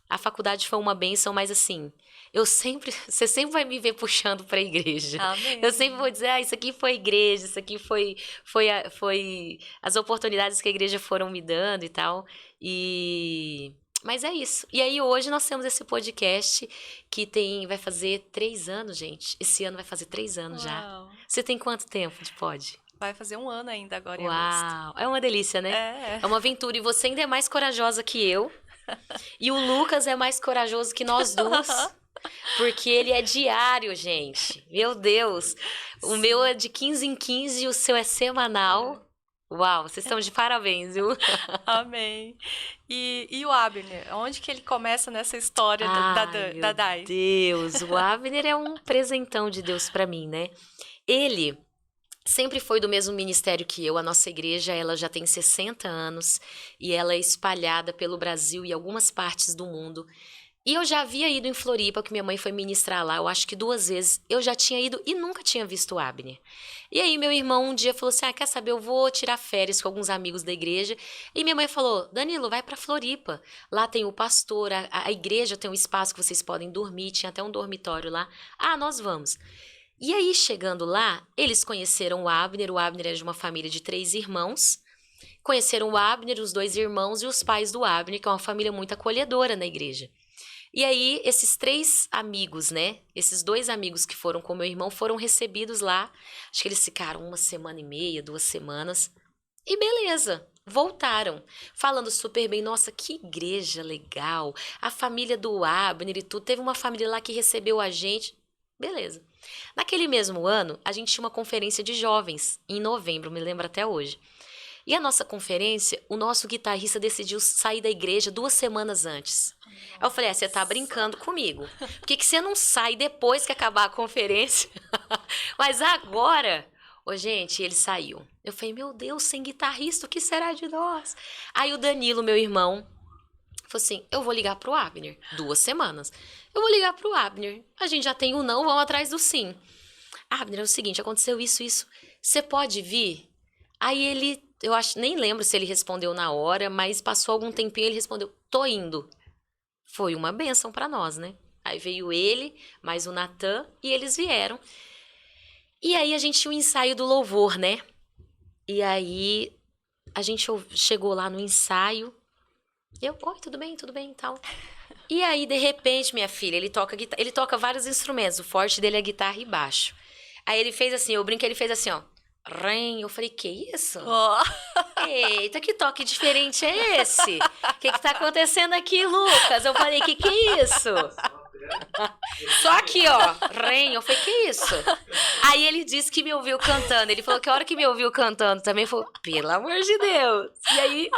a faculdade foi uma bênção, mas assim, você sempre vai me ver puxando para a igreja. Amém. Eu sempre vou dizer, isso aqui foi igreja, isso aqui foi as oportunidades que a igreja foram me dando e tal. Mas é isso. E aí hoje nós temos esse podcast que vai fazer 3 anos, gente. Esse ano vai fazer 3 anos já. Você tem quanto tempo de pod? Vai fazer 1 ano ainda agora em agosto. Uau! É uma delícia, né? É uma aventura. E você ainda é mais corajosa que eu. E o Lucas é mais corajoso que nós duas. Porque ele é diário, gente. Meu Deus. O meu é de 15 em 15 e o seu é semanal. Uau, vocês estão de parabéns, viu? Amém. E o Abner, onde que ele começa nessa história Ai, da meu Dai? Deus, o Abner é um presentão de Deus pra mim, né? Ele sempre foi do mesmo ministério que eu. A nossa igreja, ela já tem 60 anos e ela é espalhada pelo Brasil e algumas partes do mundo. E eu já havia ido em Floripa, que minha mãe foi ministrar lá, eu acho que 2 vezes. Eu já tinha ido e nunca tinha visto o Abner. E aí meu irmão um dia falou assim, quer saber, eu vou tirar férias com alguns amigos da igreja. E minha mãe falou, Danilo, vai pra Floripa. Lá tem o pastor, a igreja tem um espaço que vocês podem dormir, tinha até um dormitório lá. Ah, nós vamos. E aí, chegando lá, eles conheceram o Abner era de uma família de 3 irmãos, conheceram o Abner, os 2 irmãos e os pais do Abner, que é uma família muito acolhedora na igreja. E aí, esses 3 amigos, né? Esses 2 amigos que foram com meu irmão foram recebidos lá. Acho que eles ficaram 1 semana e meia, 2 semanas. E beleza, voltaram. Falando super bem. Nossa, que igreja legal. A família do Abner e tudo. Teve uma família lá que recebeu a gente. Beleza. Naquele mesmo ano, a gente tinha uma conferência de jovens, em novembro, me lembro até hoje. E a nossa conferência, o nosso guitarrista decidiu sair da igreja 2 semanas antes. Aí eu falei, você tá brincando comigo. Por que você não sai depois que acabar a conferência? Mas agora... Ô, gente, ele saiu. Eu falei, meu Deus, sem guitarrista, o que será de nós? Aí o Danilo, meu irmão, falou assim, eu vou ligar pro Abner. 2 semanas. Eu vou ligar pro Abner. A gente já tem o não, vamos atrás do sim. Abner, é o seguinte, aconteceu isso. Você pode vir? Aí ele, eu acho, nem lembro se ele respondeu na hora, mas passou algum tempinho e ele respondeu, tô indo. Foi uma bênção pra nós, né? Aí veio ele, mais o Natan, e eles vieram. E aí a gente tinha um ensaio do louvor, né? E aí a gente chegou lá no ensaio. Eu, oi, tudo bem e tal. E aí, de repente, minha filha, ele toca vários instrumentos. O forte dele é guitarra e baixo. Aí ele fez assim, eu brinco, ele fez assim, ó. Rem, eu falei, que isso? Ó, Eita, que toque diferente é esse? O que tá acontecendo aqui, Lucas? Eu falei, que é isso? Só aqui, ó, Rem, eu falei, que isso? Aí ele disse que me ouviu cantando. Ele falou que a hora que me ouviu cantando também foi, pelo amor de Deus. E aí,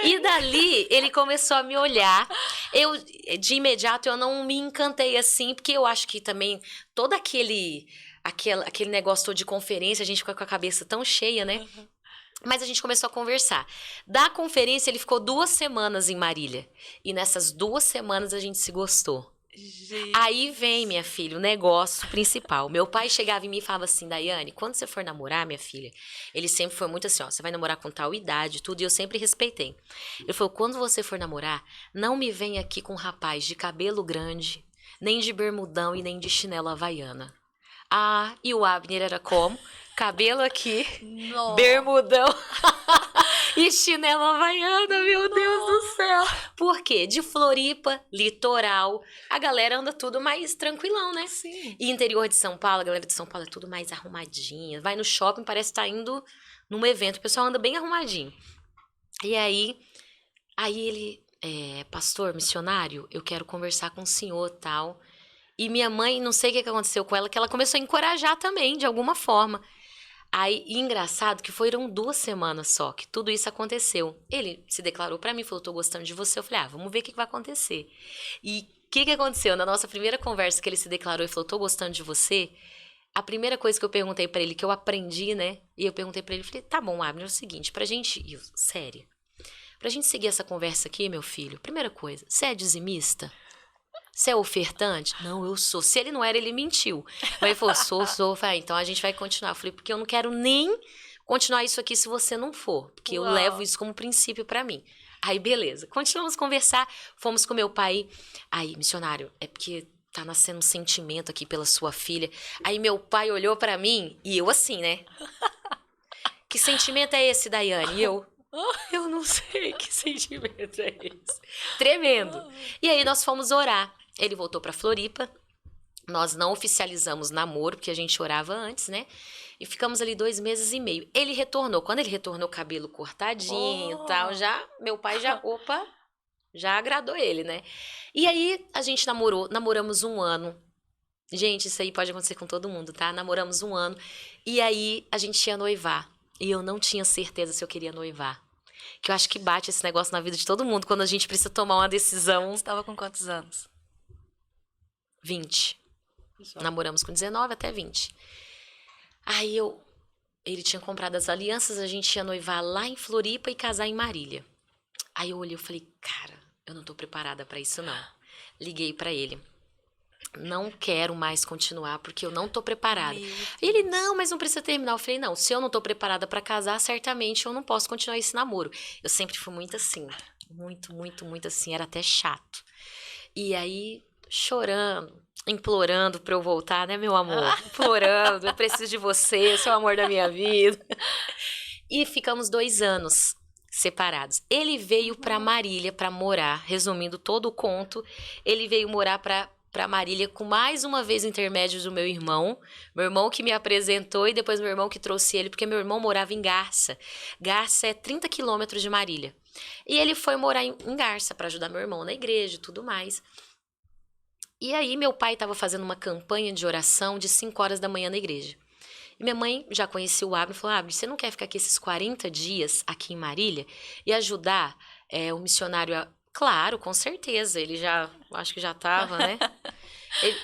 e dali ele começou a me olhar. Eu, de imediato, eu não me encantei assim, porque eu acho que também todo aquele negócio todo de conferência, a gente fica com a cabeça tão cheia, né? Mas a gente começou a conversar. Da conferência, ele ficou 2 semanas em Marília. E nessas 2 semanas a gente se gostou. gente. Aí vem, minha filha, o negócio principal. Meu pai chegava em mim e falava assim, Daiane, quando você for namorar, minha filha, ele sempre foi muito assim, ó, você vai namorar com tal idade, tudo, e eu sempre respeitei. Ele falou, quando você for namorar, não me venha aqui com um rapaz de cabelo grande, nem de bermudão e nem de chinelo havaiana. Ah, e o Abner era como? Cabelo aqui, Nossa. bermudão e chinelo havaiana, meu Deus do céu. Por quê? De Floripa, litoral, a galera anda tudo mais tranquilão, né? Sim. E interior de São Paulo, a galera de São Paulo é tudo mais arrumadinha. Vai no shopping, parece que tá indo num evento, o pessoal anda bem arrumadinho. E aí ele, pastor, missionário, eu quero conversar com o senhor, tal. E minha mãe, não sei o que aconteceu com ela, que ela começou a encorajar também, de alguma forma. Aí, e engraçado que foram 2 semanas só que tudo isso aconteceu. Ele se declarou pra mim, falou, tô gostando de você. Eu falei, vamos ver o que vai acontecer. E o que aconteceu? Na nossa primeira conversa que ele se declarou e falou, tô gostando de você, a primeira coisa que eu perguntei pra ele, que eu aprendi, né? E eu perguntei pra ele, falei, tá bom, Abner, é o seguinte, pra gente... sério, pra gente seguir essa conversa aqui, meu filho, primeira coisa, você é dizimista? Você é ofertante? Não, eu sou. Se ele não era, ele mentiu. Mas ele falou, sou. Falei, então a gente vai continuar. Eu falei, porque eu não quero nem continuar isso aqui se você não for. Porque eu levo isso como princípio pra mim. Aí, beleza. Continuamos a conversar. Fomos com meu pai. Aí, missionário, é porque tá nascendo um sentimento aqui pela sua filha. Aí meu pai olhou pra mim e eu assim, né? Que sentimento é esse, Daiane? E eu não sei que sentimento é esse. Tremendo. E aí nós fomos orar. Ele voltou pra Floripa. Nós não oficializamos namoro, porque a gente orava antes, né? E ficamos ali 2 meses e meio. Ele retornou. Quando ele retornou, cabelo cortadinho e tal, meu pai já agradou ele, né? E aí a gente namoramos 1 ano. Gente, isso aí pode acontecer com todo mundo, tá? Namoramos 1 ano. E aí a gente ia noivar. E eu não tinha certeza se eu queria noivar. Que eu acho que bate esse negócio na vida de todo mundo, quando a gente precisa tomar uma decisão. Você estava com quantos anos? 20. Namoramos com 19 até 20. Aí ele tinha comprado as alianças, a gente ia noivar lá em Floripa e casar em Marília. Aí eu olhei e falei, cara, eu não tô preparada pra isso não. Liguei pra ele. Não quero mais continuar porque eu não tô preparada. E ele, não, mas não precisa terminar. Eu falei, não, se eu não tô preparada pra casar, certamente eu não posso continuar esse namoro. Eu sempre fui muito assim, muito assim, era até chato. E aí, chorando, implorando pra eu voltar, né, meu amor? Implorando, eu preciso de você, você é o amor da minha vida. E ficamos 2 anos separados. Ele veio pra Marília pra morar, resumindo todo o conto, ele veio morar pra Marília com mais uma vez o intermédio do meu irmão que me apresentou e depois meu irmão que trouxe ele, porque meu irmão morava em Garça. Garça é 30 quilômetros de Marília. E ele foi morar em Garça para ajudar meu irmão na igreja e tudo mais. E aí meu pai estava fazendo uma campanha de oração de 5 horas da manhã na igreja. E minha mãe já conhecia o Abner e falou, Abner, você não quer ficar aqui esses 40 dias aqui em Marília e ajudar o missionário a... Claro, com certeza, ele já, acho que já estava, né?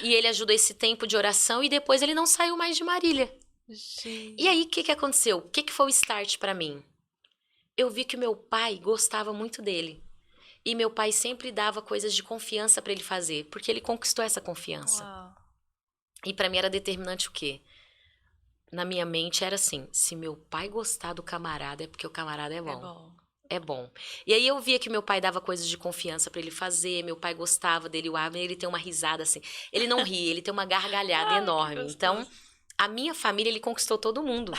E ele ajudou esse tempo de oração e depois ele não saiu mais de Marília. Gente. E aí, o que aconteceu? O que foi o start para mim? Eu vi que o meu pai gostava muito dele. E meu pai sempre dava coisas de confiança para ele fazer, porque ele conquistou essa confiança. Uau. E para mim era determinante o quê? Na minha mente era assim, se meu pai gostar do camarada é porque o camarada é bom. É bom. É bom. E aí eu via que meu pai dava coisas de confiança pra ele fazer, meu pai gostava dele, o Abner, ele tem uma risada assim. Ele não ri, ele tem uma gargalhada Ai, enorme. que Então, gostoso. a minha família, ele conquistou todo mundo.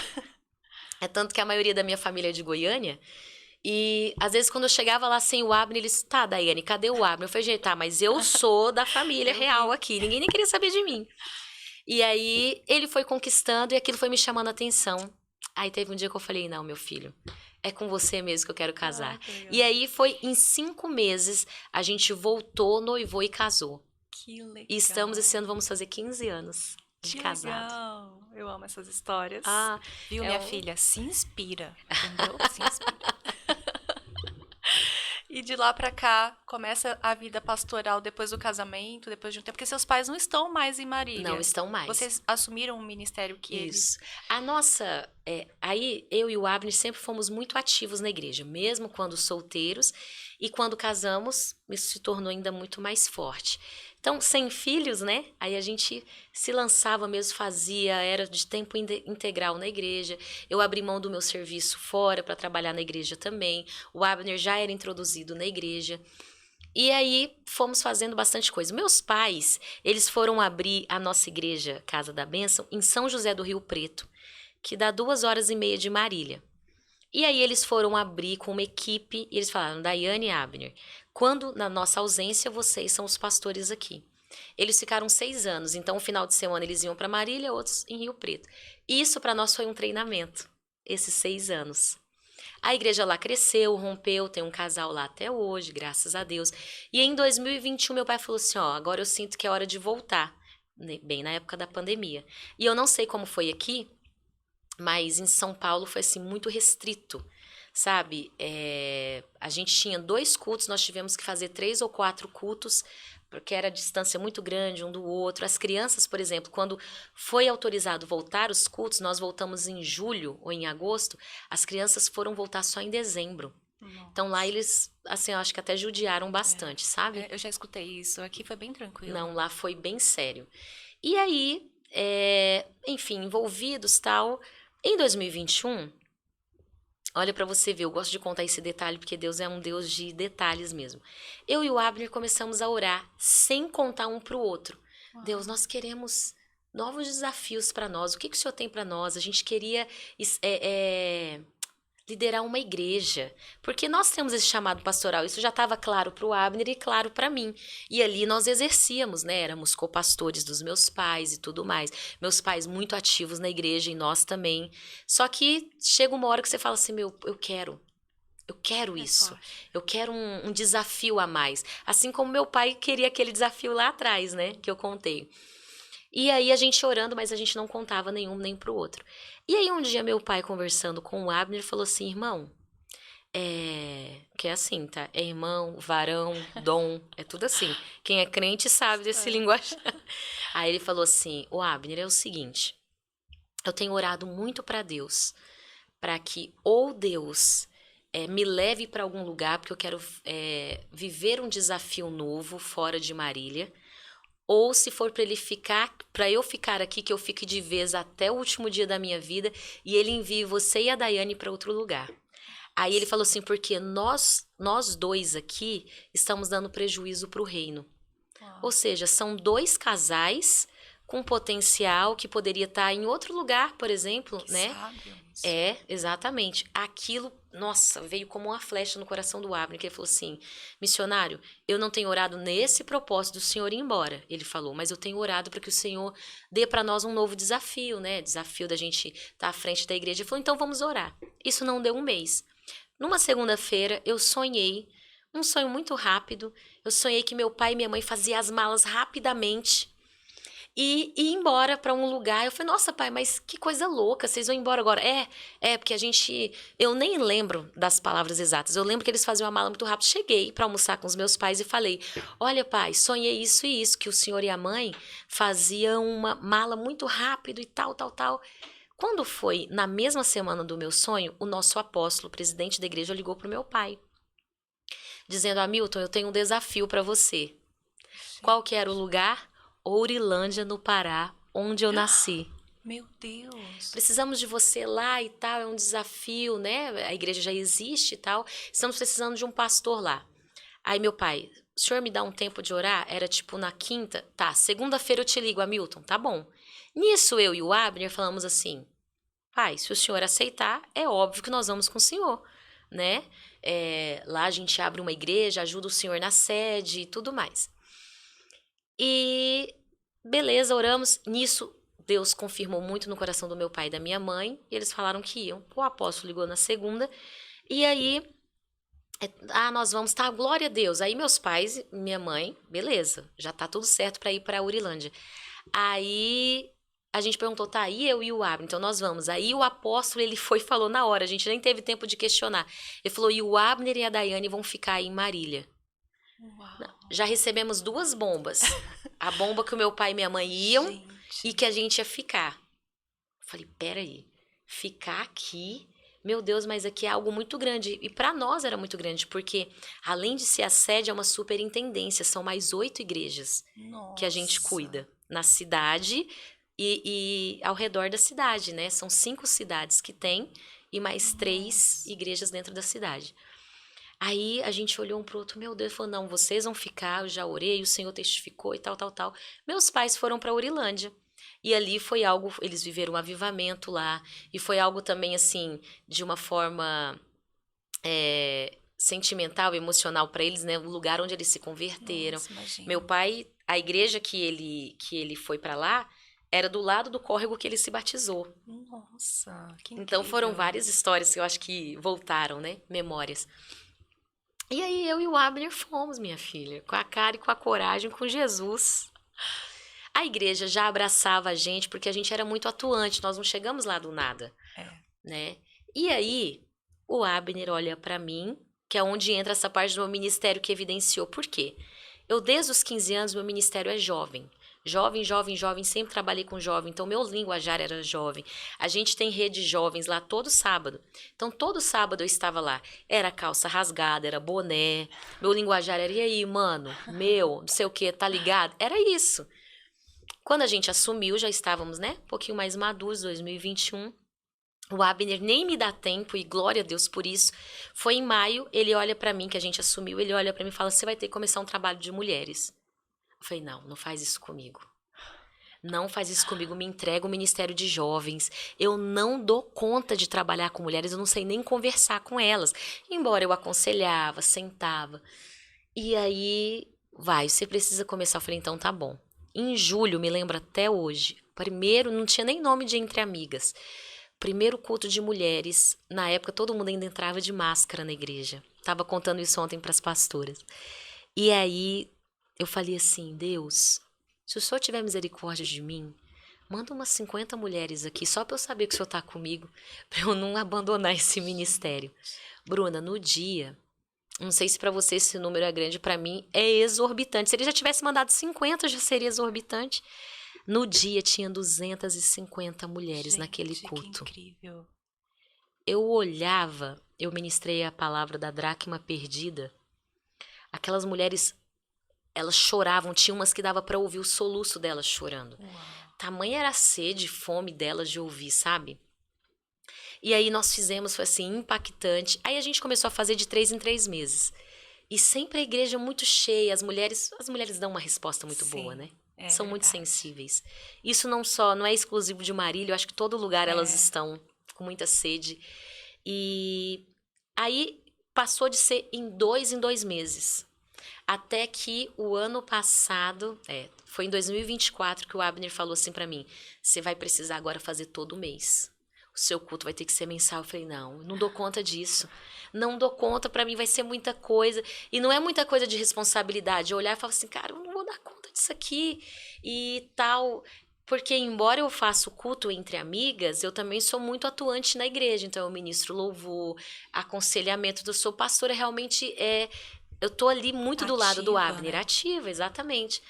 É tanto que a maioria da minha família é de Goiânia. E às vezes quando eu chegava lá sem o Abner, eles, tá, Daiane, cadê o Abner? Eu falei, gente, tá, mas eu sou da família real aqui, ninguém nem queria saber de mim. E aí ele foi conquistando e aquilo foi me chamando a atenção. Aí teve um dia que eu falei, não, meu filho, é com você mesmo que eu quero casar. Ai, que legal. E aí foi em 5 meses, a gente voltou, noivou e casou. Que legal. E estamos esse ano, vamos fazer 15 anos de Que casado. legal. Eu amo essas histórias. Ah, Viu, é minha um- filha? Se inspira, entendeu? Se inspira. E de lá pra cá, começa a vida pastoral depois do casamento, depois de um tempo, porque seus pais não estão mais em Marília. Não estão mais. Vocês assumiram um ministério que eles... Isso. A nossa. Aí eu e o Abner sempre fomos muito ativos na igreja, mesmo quando solteiros. E quando casamos, isso se tornou ainda muito mais forte. Então, sem filhos, né? Aí a gente se lançava mesmo, fazia, era de tempo integral na igreja. Eu abri mão do meu serviço fora para trabalhar na igreja também. O Abner já era introduzido na igreja. E aí fomos fazendo bastante coisa. Meus pais, eles foram abrir a nossa igreja, Casa da Bênção, em São José do Rio Preto, que dá 2 horas e meia de Marília. E aí eles foram abrir com uma equipe e eles falaram, Daiane e Abner, quando na nossa ausência vocês são os pastores aqui. Eles ficaram 6 anos, então um final de semana eles iam para Marília, outros em Rio Preto. Isso para nós foi um treinamento, esses 6 anos. A igreja lá cresceu, rompeu, tem um casal lá até hoje, graças a Deus. E em 2021 meu pai falou assim, ó, agora eu sinto que é hora de voltar, bem na época da pandemia. E eu não sei como foi aqui, mas em São Paulo foi assim muito restrito, sabe? A gente tinha 2 cultos, nós tivemos que fazer 3 ou 4 cultos, porque era a distância muito grande um do outro. As crianças, por exemplo, quando foi autorizado voltar os cultos, nós voltamos em julho ou em agosto, as crianças foram voltar só em dezembro. Nossa. Então lá eles, assim, eu acho que até judiaram bastante, sabe? Eu já escutei isso. Aqui foi bem tranquilo. Não, lá foi bem sério. E aí, enfim, envolvidos tal. Em 2021, olha pra você ver, eu gosto de contar esse detalhe porque Deus é um Deus de detalhes mesmo. Eu e o Abner começamos a orar sem contar um pro outro. Uau. Deus, nós queremos novos desafios pra nós. O que o Senhor tem pra nós? A gente queria liderar uma igreja, porque nós temos esse chamado pastoral. Isso já estava claro para o Abner e claro para mim. E ali nós exercíamos, né? Éramos copastores dos meus pais e tudo mais. Meus pais muito ativos na igreja e nós também. Só que chega uma hora que você fala assim, meu, eu quero isso. Forte. Eu quero um desafio a mais. Assim como meu pai queria aquele desafio lá atrás, né? Que eu contei. E aí a gente orando, mas a gente não contava nenhum nem pro outro. E aí um dia meu pai conversando com o Abner falou assim, irmão, que é assim, tá? É irmão, varão, dom, é tudo assim. Quem é crente sabe desse É. linguajar. Aí ele falou assim, o Abner, é o seguinte, eu tenho orado muito pra Deus, para que ou Deus me leve para algum lugar, porque eu quero viver um desafio novo fora de Marília, ou se for para ele ficar, para eu ficar aqui, que eu fique de vez até o último dia da minha vida e ele envie você e a Daiane para outro lugar. Aí ele falou assim, porque nós dois aqui estamos dando prejuízo para o reino. Ou Uau. seja, são dois casais com potencial que poderia estar em outro lugar, por exemplo, Que né? sábio isso. Exatamente. Aquilo, nossa, veio como uma flecha no coração do Abner, que ele falou assim: missionário, eu não tenho orado nesse propósito do Senhor ir embora, ele falou, mas eu tenho orado para que o Senhor dê para nós um novo desafio, né? Desafio da gente estar à frente da igreja. Ele falou: então vamos orar. Isso não deu um mês. Numa segunda-feira, eu sonhei, um sonho muito rápido. Eu sonhei que meu pai e minha mãe faziam as malas rapidamente e ir embora para um lugar. Eu falei, nossa, pai, mas que coisa louca, vocês vão embora agora. Porque a gente. Eu nem lembro das palavras exatas. Eu lembro que eles faziam uma mala muito rápido. Cheguei para almoçar com os meus pais e falei: olha, pai, sonhei isso e isso, que o senhor e a mãe faziam uma mala muito rápido e tal, tal, tal. Quando foi na mesma semana do meu sonho, o nosso apóstolo, o presidente da igreja, ligou pro meu pai, dizendo: Hamilton, eu tenho um desafio para você. Qual que era o lugar? Ourilândia, no Pará, onde eu nasci. Meu Deus. Precisamos de você lá e tal, é um desafio, né? A igreja já existe e tal. Estamos precisando de um pastor lá. Aí meu pai, o senhor me dá um tempo de orar? Era tipo na quinta. Tá, segunda-feira eu te ligo, Hamilton, tá bom. Nisso eu e o Abner falamos assim: pai, se o senhor aceitar, é óbvio que nós vamos com o senhor, né? Lá a gente abre uma igreja, ajuda o senhor na sede e tudo mais. E beleza, oramos. Nisso, Deus confirmou muito no coração do meu pai e da minha mãe. E eles falaram que iam. O apóstolo ligou na segunda. E aí, nós vamos, tá? Glória a Deus. Aí meus pais e minha mãe, beleza, já tá tudo certo para ir pra Urilândia. Aí a gente perguntou, tá, aí eu e o Abner, então nós vamos. Aí o apóstolo, ele foi e falou na hora, a gente nem teve tempo de questionar. Ele falou, e o Abner e a Daiane vão ficar aí em Marília. Uau. Já recebemos 2 bombas. A bomba que o meu pai e minha mãe iam Gente. e que a gente ia ficar. Eu falei, peraí, ficar aqui? Meu Deus, mas aqui é algo muito grande. E para nós era muito grande, porque além de ser a sede, é uma superintendência. São mais 8 igrejas que a gente Nossa. cuida na cidade e ao redor da cidade, né? São 5 cidades que tem e mais 3 Nossa. igrejas dentro da cidade. Aí a gente olhou um pro outro, meu Deus, falou, não, vocês vão ficar, eu já orei, o Senhor testificou e tal, tal, tal. Meus pais foram para Urilândia. E ali foi algo, eles viveram um avivamento lá. E foi algo também, assim, de uma forma sentimental, emocional para eles, né? O lugar onde eles se converteram. Nossa, Meu imagina. pai, a igreja que ele foi para lá, era do lado do córrego que ele se batizou. Nossa, que Então foram incrível. várias histórias que eu acho que voltaram, né? Memórias. E aí eu e o Abner fomos, minha filha, com a cara e com a coragem, com Jesus. A igreja já abraçava a gente porque a gente era muito atuante, nós não chegamos lá do nada, É. né? E aí o Abner olha pra mim, que é onde entra essa parte do meu ministério que evidenciou. Por quê? Eu, desde os 15 anos, meu ministério é jovem. Jovem, jovem, jovem, sempre trabalhei com jovem, então meu linguajar era jovem. A gente tem rede de jovens lá todo sábado. Então todo sábado eu estava lá. Era calça rasgada, era boné. Meu linguajar era, e aí, mano? Meu, não sei o que, tá ligado? Era isso. Quando a gente assumiu, já estávamos, né? Um pouquinho mais maduros, 2021. O Abner nem me dá tempo, e glória a Deus por isso. Foi em maio, ele olha pra mim, que a gente assumiu, ele olha pra mim e fala, você vai ter que começar um trabalho de mulheres. Eu falei, não, não faz isso comigo. Não faz isso comigo, me entrega o Ministério de Jovens. Eu não dou conta de trabalhar com mulheres, eu não sei nem conversar com elas. Embora eu aconselhava, sentava. E aí, vai, você precisa começar. Eu falei, então tá bom. Em julho, me lembro até hoje, primeiro, não tinha nem nome de Entre Amigas. Primeiro culto de mulheres. Na época, todo mundo ainda entrava de máscara na igreja. Tava contando isso ontem para as pastoras. E aí, eu falei assim, Deus, se o senhor tiver misericórdia de mim, manda umas 50 mulheres aqui, só para eu saber que o senhor está comigo, para eu não abandonar esse ministério. Bruna, no dia, não sei se para você esse número é grande, para mim é exorbitante. Se ele já tivesse mandado 50, já seria exorbitante. No dia tinha 250 mulheres naquele culto. Que incrível. Eu olhava, eu ministrei a palavra da dracma perdida. Aquelas mulheres, elas choravam, tinha umas que dava para ouvir o soluço delas chorando. Uau. Tamanha era a sede, fome delas de ouvir, sabe? E aí nós fizemos, foi assim, impactante. Aí a gente começou a fazer de 3 em 3 meses. E sempre a igreja muito cheia, as mulheres dão uma resposta muito boa, né? São muito sensíveis. Isso não é exclusivo de Marília, eu acho que todo lugar elas estão com muita sede. E aí passou de ser em 2 meses. Até que o ano passado, foi em 2024 que o Abner falou assim pra mim: você vai precisar agora fazer todo mês. O seu culto vai ter que ser mensal. Eu falei: não dou conta disso. Não dou conta, pra mim vai ser muita coisa. E não é muita coisa de responsabilidade. Eu olhar e falar assim: cara, eu não vou dar conta disso aqui e tal. Porque embora eu faça o culto entre amigas, eu também sou muito atuante na igreja. Então eu ministro louvor, aconselhamento. Eu sou pastora, realmente eu tô ali muito do lado do Abner, né? Ativa, exatamente.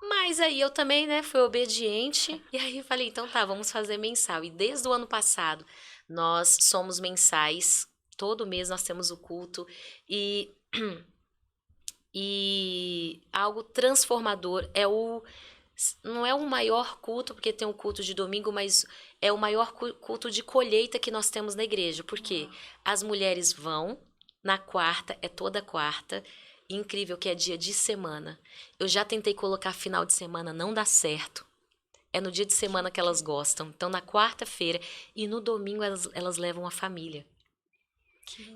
Mas aí eu também, né, fui obediente. E aí eu falei, então tá, vamos fazer mensal. E desde o ano passado, nós somos mensais. Todo mês nós temos o culto. E algo transformador não é o maior culto, porque tem um culto de domingo, mas é o maior culto de colheita que nós temos na igreja. Porque as mulheres vão na quarta, é toda quarta. Incrível que é dia de semana. Eu já tentei colocar final de semana, não dá certo. É no dia de semana que elas gostam. Então, na quarta-feira e no domingo elas levam a família.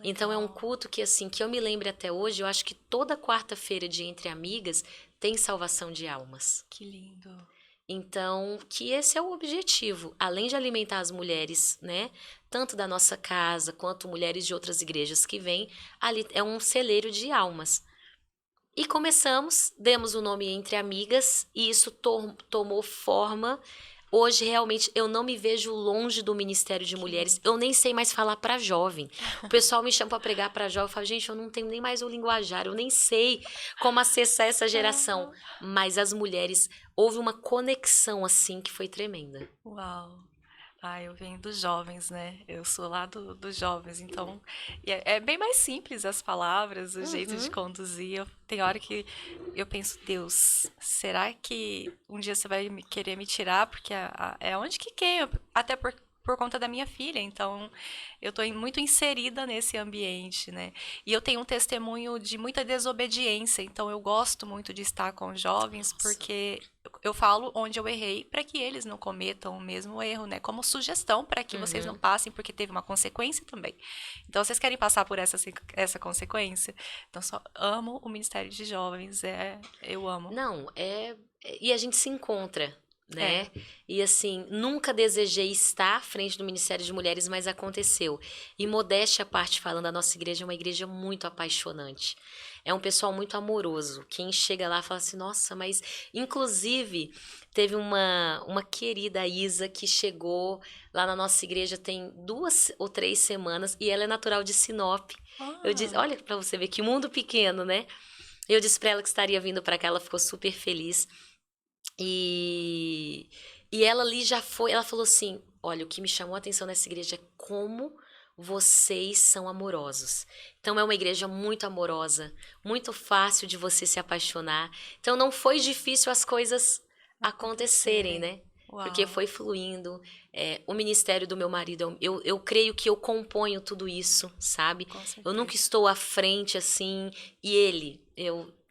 Então, é um culto que, assim, que eu me lembro até hoje, eu acho que toda quarta-feira de Entre Amigas tem salvação de almas. Que lindo. Então, que esse é o objetivo. Além de alimentar as mulheres, né? Tanto da nossa casa, quanto mulheres de outras igrejas que vêm, ali é um celeiro de almas. E começamos, demos o nome Entre Amigas, e isso tomou forma. Hoje, realmente, eu não me vejo longe do Ministério de Mulheres. Eu nem sei mais falar para jovem. O pessoal me chama para pregar para jovem. Eu falo, gente, eu não tenho nem mais o linguajar. Eu nem sei como acessar essa geração. Mas as mulheres, houve uma conexão, assim, que foi tremenda. Uau! Eu venho dos jovens, né? Eu sou lá dos jovens, então é bem mais simples as palavras, o jeito de conduzir. Tem hora que eu penso, Deus, será que um dia você vai querer me tirar? Porque é onde que quer, até por conta da minha filha, então eu estou muito inserida nesse ambiente, né? E eu tenho um testemunho de muita desobediência, então eu gosto muito de estar com jovens, porque eu falo onde eu errei para que eles não cometam o mesmo erro, né? Como sugestão para que vocês não passem, porque teve uma consequência também. Então, vocês querem passar por essa consequência? Então, só amo o Ministério de Jovens, eu amo. Não, e a gente se encontra, né? E assim, nunca desejei estar à frente do Ministério de Mulheres, mas aconteceu. E modéstia à parte falando, a nossa igreja é uma igreja muito apaixonante. É um pessoal muito amoroso. Quem chega lá fala assim, nossa, mas... Inclusive, teve uma querida Isa que chegou lá na nossa igreja tem 2 ou 3 semanas e ela é natural de Sinop. Eu disse, olha pra você ver que mundo pequeno, né? Eu disse pra ela que estaria vindo pra cá, ela ficou super feliz. E ela ali ela falou assim, olha, o que me chamou a atenção nessa igreja é como vocês são amorosos. Então é uma igreja muito amorosa, muito fácil de você se apaixonar. Então não foi difícil as coisas acontecerem, né? Uau. Porque foi fluindo. O ministério do meu marido, eu creio que eu componho tudo isso, sabe? Eu nunca estou à frente assim. E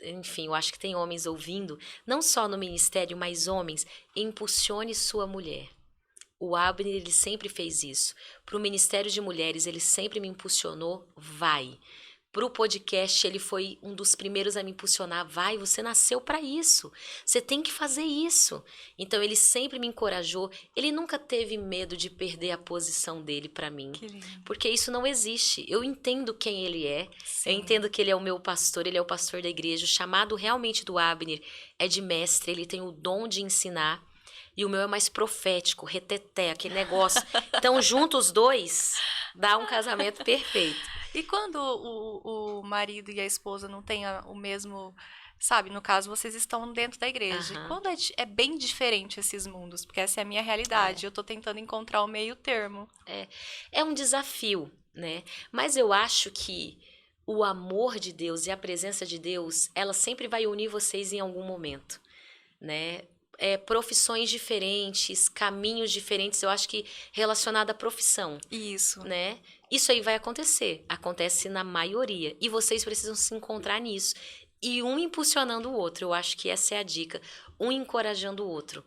enfim, eu acho que tem homens ouvindo, não só no ministério, mas homens, impulsione sua mulher. O Abner, ele sempre fez isso. Para o Ministério de Mulheres, ele sempre me impulsionou, vai. Pro podcast, ele foi um dos primeiros a me impulsionar. Vai, você nasceu para isso. Você tem que fazer isso. Então, ele sempre me encorajou. Ele nunca teve medo de perder a posição dele para mim. Que lindo. Porque isso não existe. Eu entendo quem ele é. Sim. Eu entendo que ele é o meu pastor, ele é o pastor da igreja. O chamado realmente do Abner é de mestre. Ele tem o dom de ensinar. E o meu é mais profético, reteté, aquele negócio. Então, juntos os dois, dá um casamento perfeito. E quando o marido e a esposa não têm o mesmo, sabe, no caso vocês estão dentro da igreja, Aham. quando é bem diferente esses mundos, porque essa é a minha realidade, eu tô tentando encontrar o meio termo. É um desafio, né? Mas eu acho que o amor de Deus e a presença de Deus, ela sempre vai unir vocês em algum momento, né? Profissões diferentes, caminhos diferentes, eu acho que relacionado à profissão, Isso. né? Isso aí vai acontecer, acontece na maioria, e vocês precisam se encontrar nisso. E um impulsionando o outro, eu acho que essa é a dica, um encorajando o outro.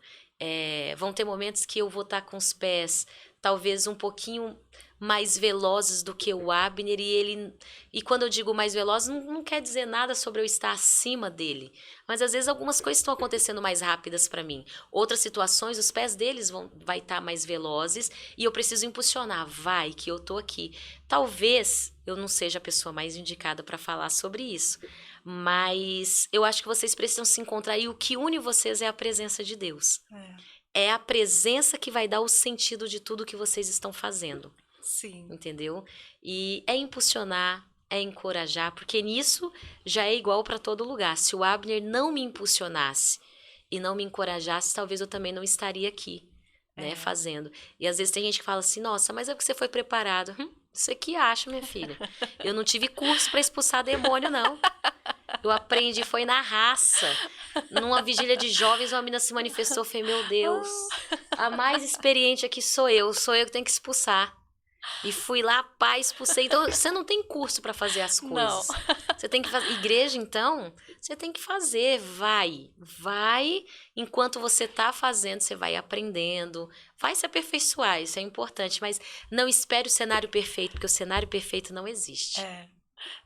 Vão ter momentos que eu vou estar com os pés talvez um pouquinho mais velozes do que o Abner, e quando eu digo mais velozes, não quer dizer nada sobre eu estar acima dele, mas às vezes algumas coisas estão acontecendo mais rápidas para mim. Outras situações, os pés deles vai estar mais velozes e eu preciso impulsionar, vai que eu tô aqui. Talvez eu não seja a pessoa mais indicada para falar sobre isso, mas eu acho que vocês precisam se encontrar e o que une vocês é a presença de Deus. É a presença que vai dar o sentido de tudo que vocês estão fazendo. Sim. Entendeu? E é impulsionar, é encorajar, porque nisso já é igual para todo lugar. Se o Abner não me impulsionasse e não me encorajasse, talvez eu também não estaria aqui, né, fazendo. E às vezes tem gente que fala assim, nossa, mas é porque você foi preparado. Você que acha, minha filha. Eu não tive curso para expulsar demônio, não. Eu aprendi, foi na raça. Numa vigília de jovens, uma menina se manifestou, falei, meu Deus, a mais experiente aqui sou eu que tenho que expulsar. E fui lá, pá, expulsei. Então, você não tem curso para fazer as coisas. Não. Você tem que fazer. Igreja, então, você tem que fazer. Vai. Enquanto você tá fazendo, você vai aprendendo. Vai se aperfeiçoar, isso é importante. Mas não espere o cenário perfeito, porque o cenário perfeito não existe.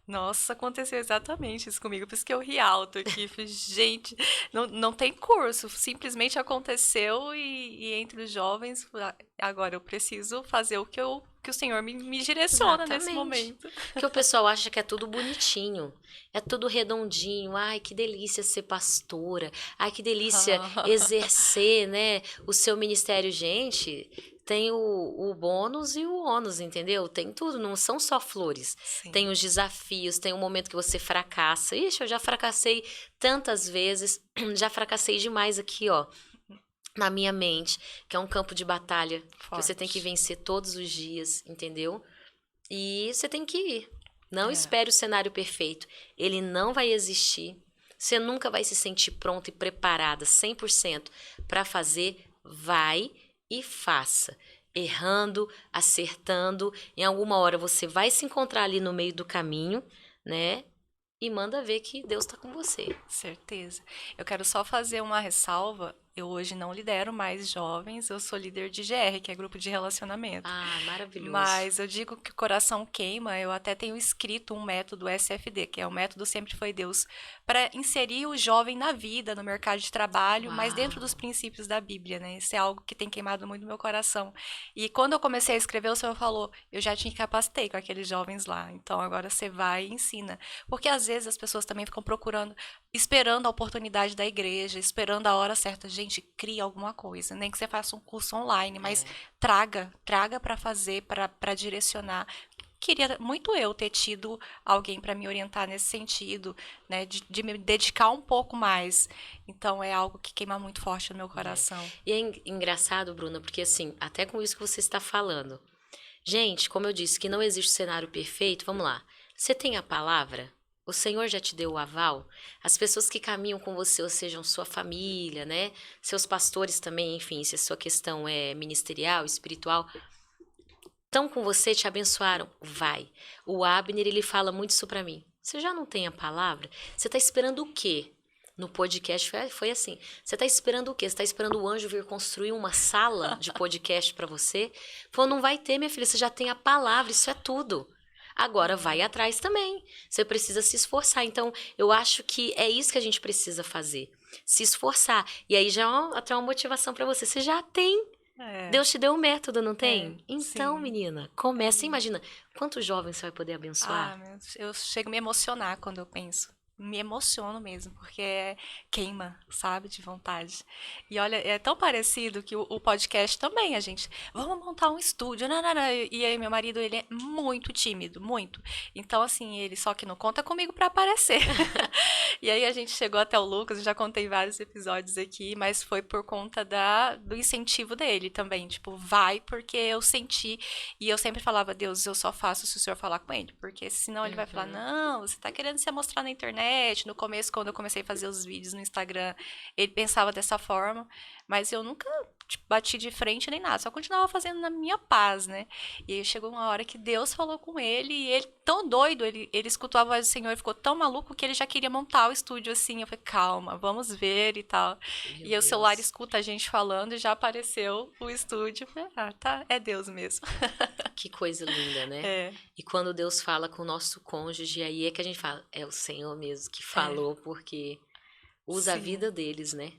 Nossa, aconteceu exatamente isso comigo, por isso que eu ri alto aqui. Falei, gente, não tem curso, simplesmente aconteceu e entre os jovens, agora eu preciso fazer o que o Senhor me direciona nesse momento. Porque o pessoal acha que é tudo bonitinho, é tudo redondinho. Ai, que delícia ser pastora, ai, que delícia exercer, né, o seu ministério. Gente, tem o bônus e o ônus, entendeu? Tem tudo, não são só flores. Sim. Tem os desafios, tem o momento que você fracassa. Ixi, eu já fracassei tantas vezes, já fracassei demais aqui, ó, na minha mente, que é um campo de batalha, que você tem que vencer todos os dias, entendeu? E você tem que ir. Não espere o cenário perfeito. Ele não vai existir. Você nunca vai se sentir pronta e preparada 100% para fazer. Vai e faça. Errando, acertando. Em alguma hora você vai se encontrar ali no meio do caminho, né? E manda ver que Deus está com você. Certeza. Eu quero só fazer uma ressalva. Eu hoje não lidero mais jovens, eu sou líder de GR, que é grupo de relacionamento. Ah, maravilhoso. Mas eu digo que o coração queima, eu até tenho escrito um método SFD, que é o método Sempre Foi Deus, para inserir o jovem na vida, no mercado de trabalho, mas dentro dos princípios da Bíblia, né? Isso é algo que tem queimado muito no meu coração. E quando eu comecei a escrever, o Senhor falou, eu já te capacitei com aqueles jovens lá, então agora você vai e ensina. Porque às vezes as pessoas também ficam procurando, esperando a oportunidade da igreja, esperando a hora certa. Gente, cria alguma coisa, nem que você faça um curso online, mas traga para fazer, para direcionar. Queria muito eu ter tido alguém para me orientar nesse sentido, né, de me dedicar um pouco mais. Então é algo que queima muito forte no meu coração. E é engraçado, Bruna, porque assim, até com isso que você está falando, gente, como eu disse, que não existe cenário perfeito, vamos lá. Você tem a palavra? O Senhor já te deu o aval? As pessoas que caminham com você, ou sejam sua família, né? Seus pastores também, enfim, se a sua questão é ministerial, espiritual, estão com você, te abençoaram? Vai. O Abner, ele fala muito isso pra mim. Você já não tem a palavra? Você tá esperando o quê? No podcast foi assim. Você tá esperando o quê? Você tá esperando o anjo vir construir uma sala de podcast pra você? Falou, não vai ter, minha filha, você já tem a palavra, isso é tudo. Agora vai atrás também. Você precisa se esforçar. Então, eu acho que é isso que a gente precisa fazer. Se esforçar. E aí já é até uma motivação para você. Você já tem. É, Deus te deu um método, não é, tem? Então, sim. menina, É começa. isso. Imagina quantos jovens você vai poder abençoar. Eu chego a me emocionar quando eu penso. Me emociono mesmo, porque queima, sabe, de vontade. E olha, é tão parecido que o podcast também, a gente, vamos montar um estúdio, nanana. E aí meu marido, ele é muito tímido, muito. Então, assim, ele só que não conta comigo pra aparecer. E aí a gente chegou até o Lucas, eu já contei vários episódios aqui, mas foi por conta do incentivo dele também. Tipo, vai porque eu senti. E eu sempre falava, Deus, eu só faço se o senhor falar com ele. Porque senão ele vai falar, Uhum. não, você tá querendo se mostrar na internet. No começo, quando eu comecei a fazer os vídeos no Instagram, ele pensava dessa forma. Mas eu nunca, tipo, bati de frente nem nada. Só continuava fazendo na minha paz, né? E aí chegou uma hora que Deus falou com ele. E ele, tão doido, ele escutou a voz do Senhor e ficou tão maluco que ele já queria montar o estúdio assim. Eu falei, calma, vamos ver e tal. Meu E aí o celular Deus. escuta a gente falando e já apareceu o estúdio. Eu falei, ah, tá, é Deus mesmo. Que coisa linda, né? É, E quando Deus fala com o nosso cônjuge, aí é que a gente fala, é o Senhor mesmo que é, falou, porque usa a sim. vida deles, né?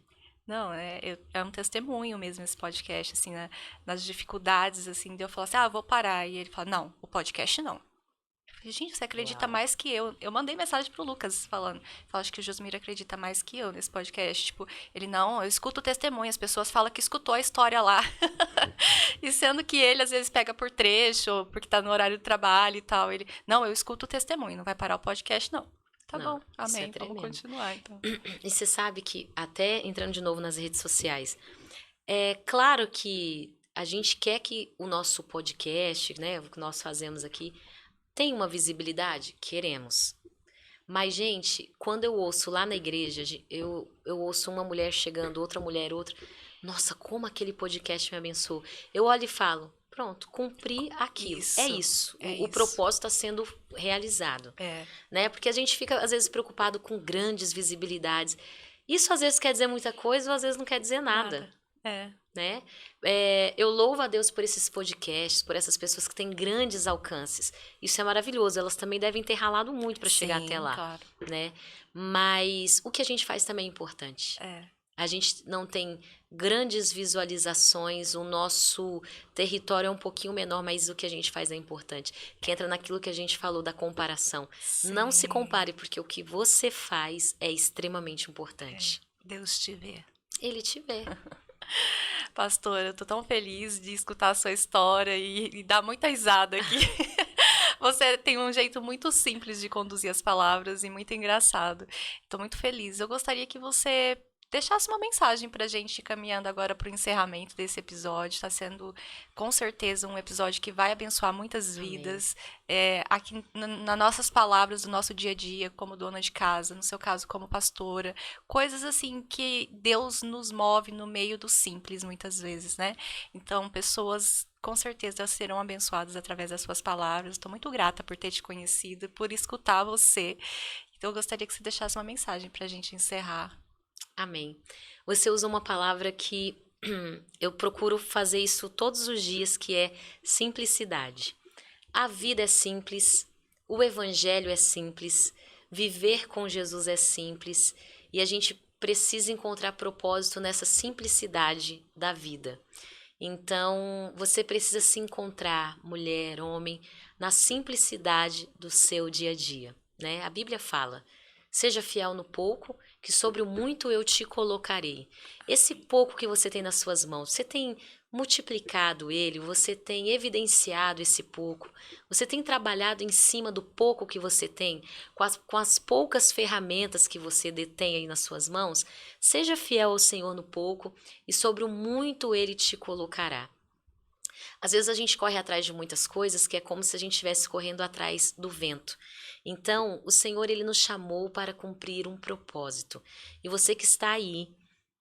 Não, é um testemunho mesmo esse podcast, assim, né? Nas dificuldades, assim, de eu falar assim, ah, vou parar. E ele fala, não, o podcast não. Eu falei, gente, você acredita Uau. mais que eu. Eu mandei mensagem pro Lucas falando. Falo, acho que o Josmir acredita mais que eu nesse podcast. Tipo, ele, não, eu escuto o testemunho, as pessoas falam que escutou a história lá. E sendo que ele, às vezes, pega por trecho, ou porque tá no horário do trabalho e tal. Ele, não, eu escuto o testemunho, não vai parar o podcast, não. Tá Não, bom, isso é amém, vamos tremendo. continuar, então. E você sabe que, até entrando de novo nas redes sociais, é claro que a gente quer que o nosso podcast, né, o que nós fazemos aqui, tenha uma visibilidade? Queremos. Mas, gente, quando eu ouço lá na igreja, eu ouço uma mulher chegando, outra mulher, outra. Nossa, como aquele podcast me abençoou. Eu olho e falo, pronto, cumpri aquilo. É Isso, isso. é O isso. propósito está sendo realizado. É, Né? Porque a gente fica, às vezes, preocupado com grandes visibilidades. Isso, às vezes, quer dizer muita coisa ou às vezes não quer dizer nada. nada. É, Né? Eu louvo a Deus por esses podcasts, por essas pessoas que têm grandes alcances. Isso é maravilhoso. Elas também devem ter ralado muito para chegar até sim, lá, claro. né? Mas o que a gente faz também é importante. É, A gente não tem grandes visualizações, o nosso território é um pouquinho menor, mas o que a gente faz é importante. Que entra naquilo que a gente falou da comparação. Não se sim. compare, porque o que você faz é extremamente importante. Deus te vê. Ele te vê. Pastor, eu tô tão feliz de escutar a sua história e dar muita risada aqui. Você tem um jeito muito simples de conduzir as palavras e muito engraçado. Estou muito feliz. Eu gostaria que você deixasse uma mensagem para a gente caminhando agora para o encerramento desse episódio. Está sendo, com certeza, um episódio que vai abençoar muitas Amém. vidas. Aqui, nas nossas palavras do nosso dia a dia, como dona de casa, no seu caso, como pastora. Coisas assim que Deus nos move no meio do simples, muitas vezes, né? Então, pessoas com certeza serão abençoadas através das suas palavras. Estou muito grata por ter te conhecido, por escutar você. Então, eu gostaria que você deixasse uma mensagem para a gente encerrar. Amém. Você usa uma palavra que eu procuro fazer isso todos os dias, que é simplicidade. A vida é simples, o evangelho é simples, viver com Jesus é simples e a gente precisa encontrar propósito nessa simplicidade da vida. Então, você precisa se encontrar, mulher, homem, na simplicidade do seu dia a dia, né? A Bíblia fala: seja fiel no pouco, que sobre o muito eu te colocarei. Esse pouco que você tem nas suas mãos, você tem multiplicado ele, você tem evidenciado esse pouco, você tem trabalhado em cima do pouco que você tem, com as poucas ferramentas que você detém aí nas suas mãos. Seja fiel ao Senhor no pouco, e sobre o muito ele te colocará. Às vezes a gente corre atrás de muitas coisas que é como se a gente estivesse correndo atrás do vento. Então, o Senhor, ele nos chamou para cumprir um propósito. E você que está aí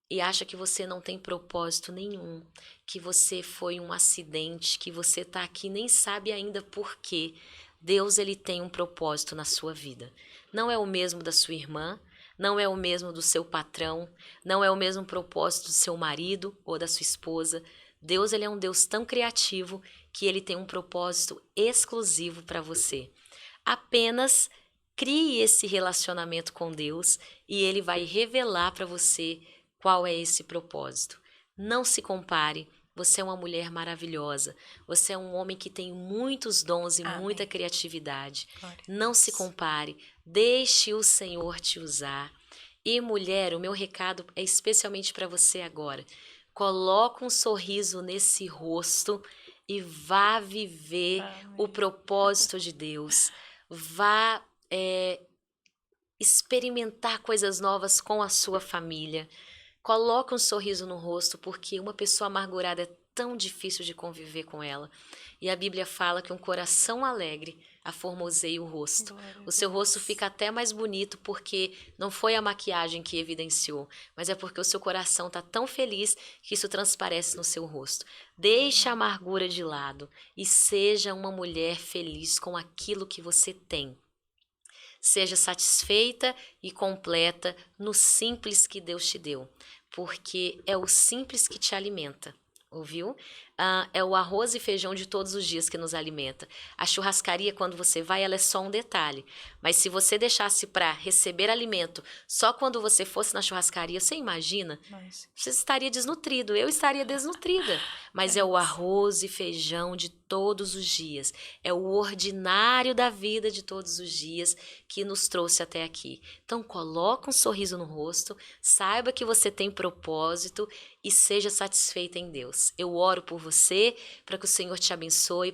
e acha que você não tem propósito nenhum, que você foi um acidente, que você está aqui e nem sabe ainda por quê, Deus, ele tem um propósito na sua vida. Não é o mesmo da sua irmã, não é o mesmo do seu patrão, não é o mesmo propósito do seu marido ou da sua esposa. Deus, ele é um Deus tão criativo que ele tem um propósito exclusivo para você. Apenas crie esse relacionamento com Deus e Ele vai revelar para você qual é esse propósito. Não se compare. Você é uma mulher maravilhosa. Você é um homem que tem muitos dons e muita Amém. criatividade. Glória a Não se Deus. compare. Deixe o Senhor te usar. E mulher, o meu recado é especialmente para você agora. Coloca um sorriso nesse rosto e vá viver o Amém. propósito de Deus. Vá experimentar coisas novas com a sua família. Coloca um sorriso no rosto, porque uma pessoa amargurada é tão difícil de conviver com ela. E a Bíblia fala que um coração alegre aformoseia o rosto. Glória O a seu rosto Deus. fica até mais bonito porque não foi a maquiagem que evidenciou, mas é porque o seu coração está tão feliz que isso transparece no seu rosto. Deixe a amargura de lado e seja uma mulher feliz com aquilo que você tem. Seja satisfeita e completa no simples que Deus te deu, porque é o simples que te alimenta. Ouviu? É o arroz e feijão de todos os dias que nos alimenta. A churrascaria, quando você vai, ela é só um detalhe. Mas se você deixasse para receber alimento só quando você fosse na churrascaria, você imagina? Mas Você estaria desnutrido, eu estaria desnutrida. Mas é é o isso. arroz e feijão de todos os dias. É o ordinário da vida de todos os dias que nos trouxe até aqui. Então, coloca um sorriso no rosto, saiba que você tem propósito e seja satisfeita em Deus. Eu oro por você, para que o Senhor te abençoe,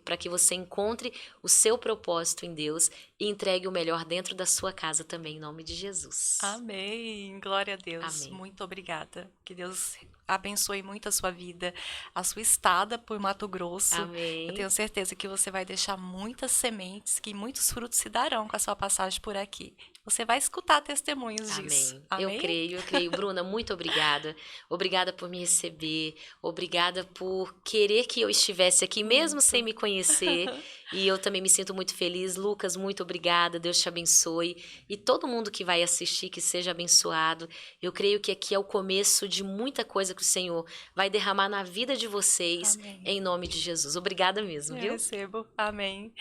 para que você encontre o seu propósito em Deus e entregue o melhor dentro da sua casa também, em nome de Jesus. Amém. Glória a Deus. Amém. Muito obrigada. Que Deus abençoe muito a sua vida, a sua estada por Mato Grosso. Amém. Eu tenho certeza que você vai deixar muitas sementes, que muitos frutos se darão com a sua passagem por aqui. Você vai escutar testemunhos disso. Amém. Amém? Eu creio. Bruna, muito obrigada. Obrigada por me receber. Obrigada por querer que eu estivesse aqui, mesmo sem Muito. me conhecer. E eu também me sinto muito feliz. Lucas, muito obrigada. Deus te abençoe. E todo mundo que vai assistir, que seja abençoado. Eu creio que aqui é o começo de muita coisa que o Senhor vai derramar na vida de vocês, Amém. em nome de Jesus. Obrigada mesmo, Eu viu? recebo. Amém.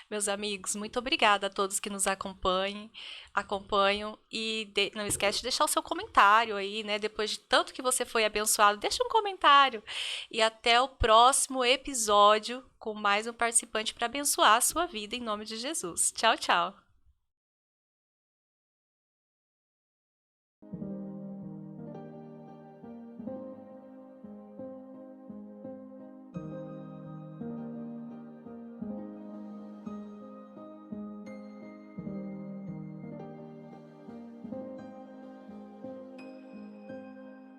Meus amigos, muito obrigada a todos que nos acompanham e não esquece de deixar o seu comentário aí, né? Depois de tanto que você foi abençoado, deixa um comentário. E até o próximo episódio com mais um participante para abençoar a sua vida em nome de Jesus. Tchau, tchau.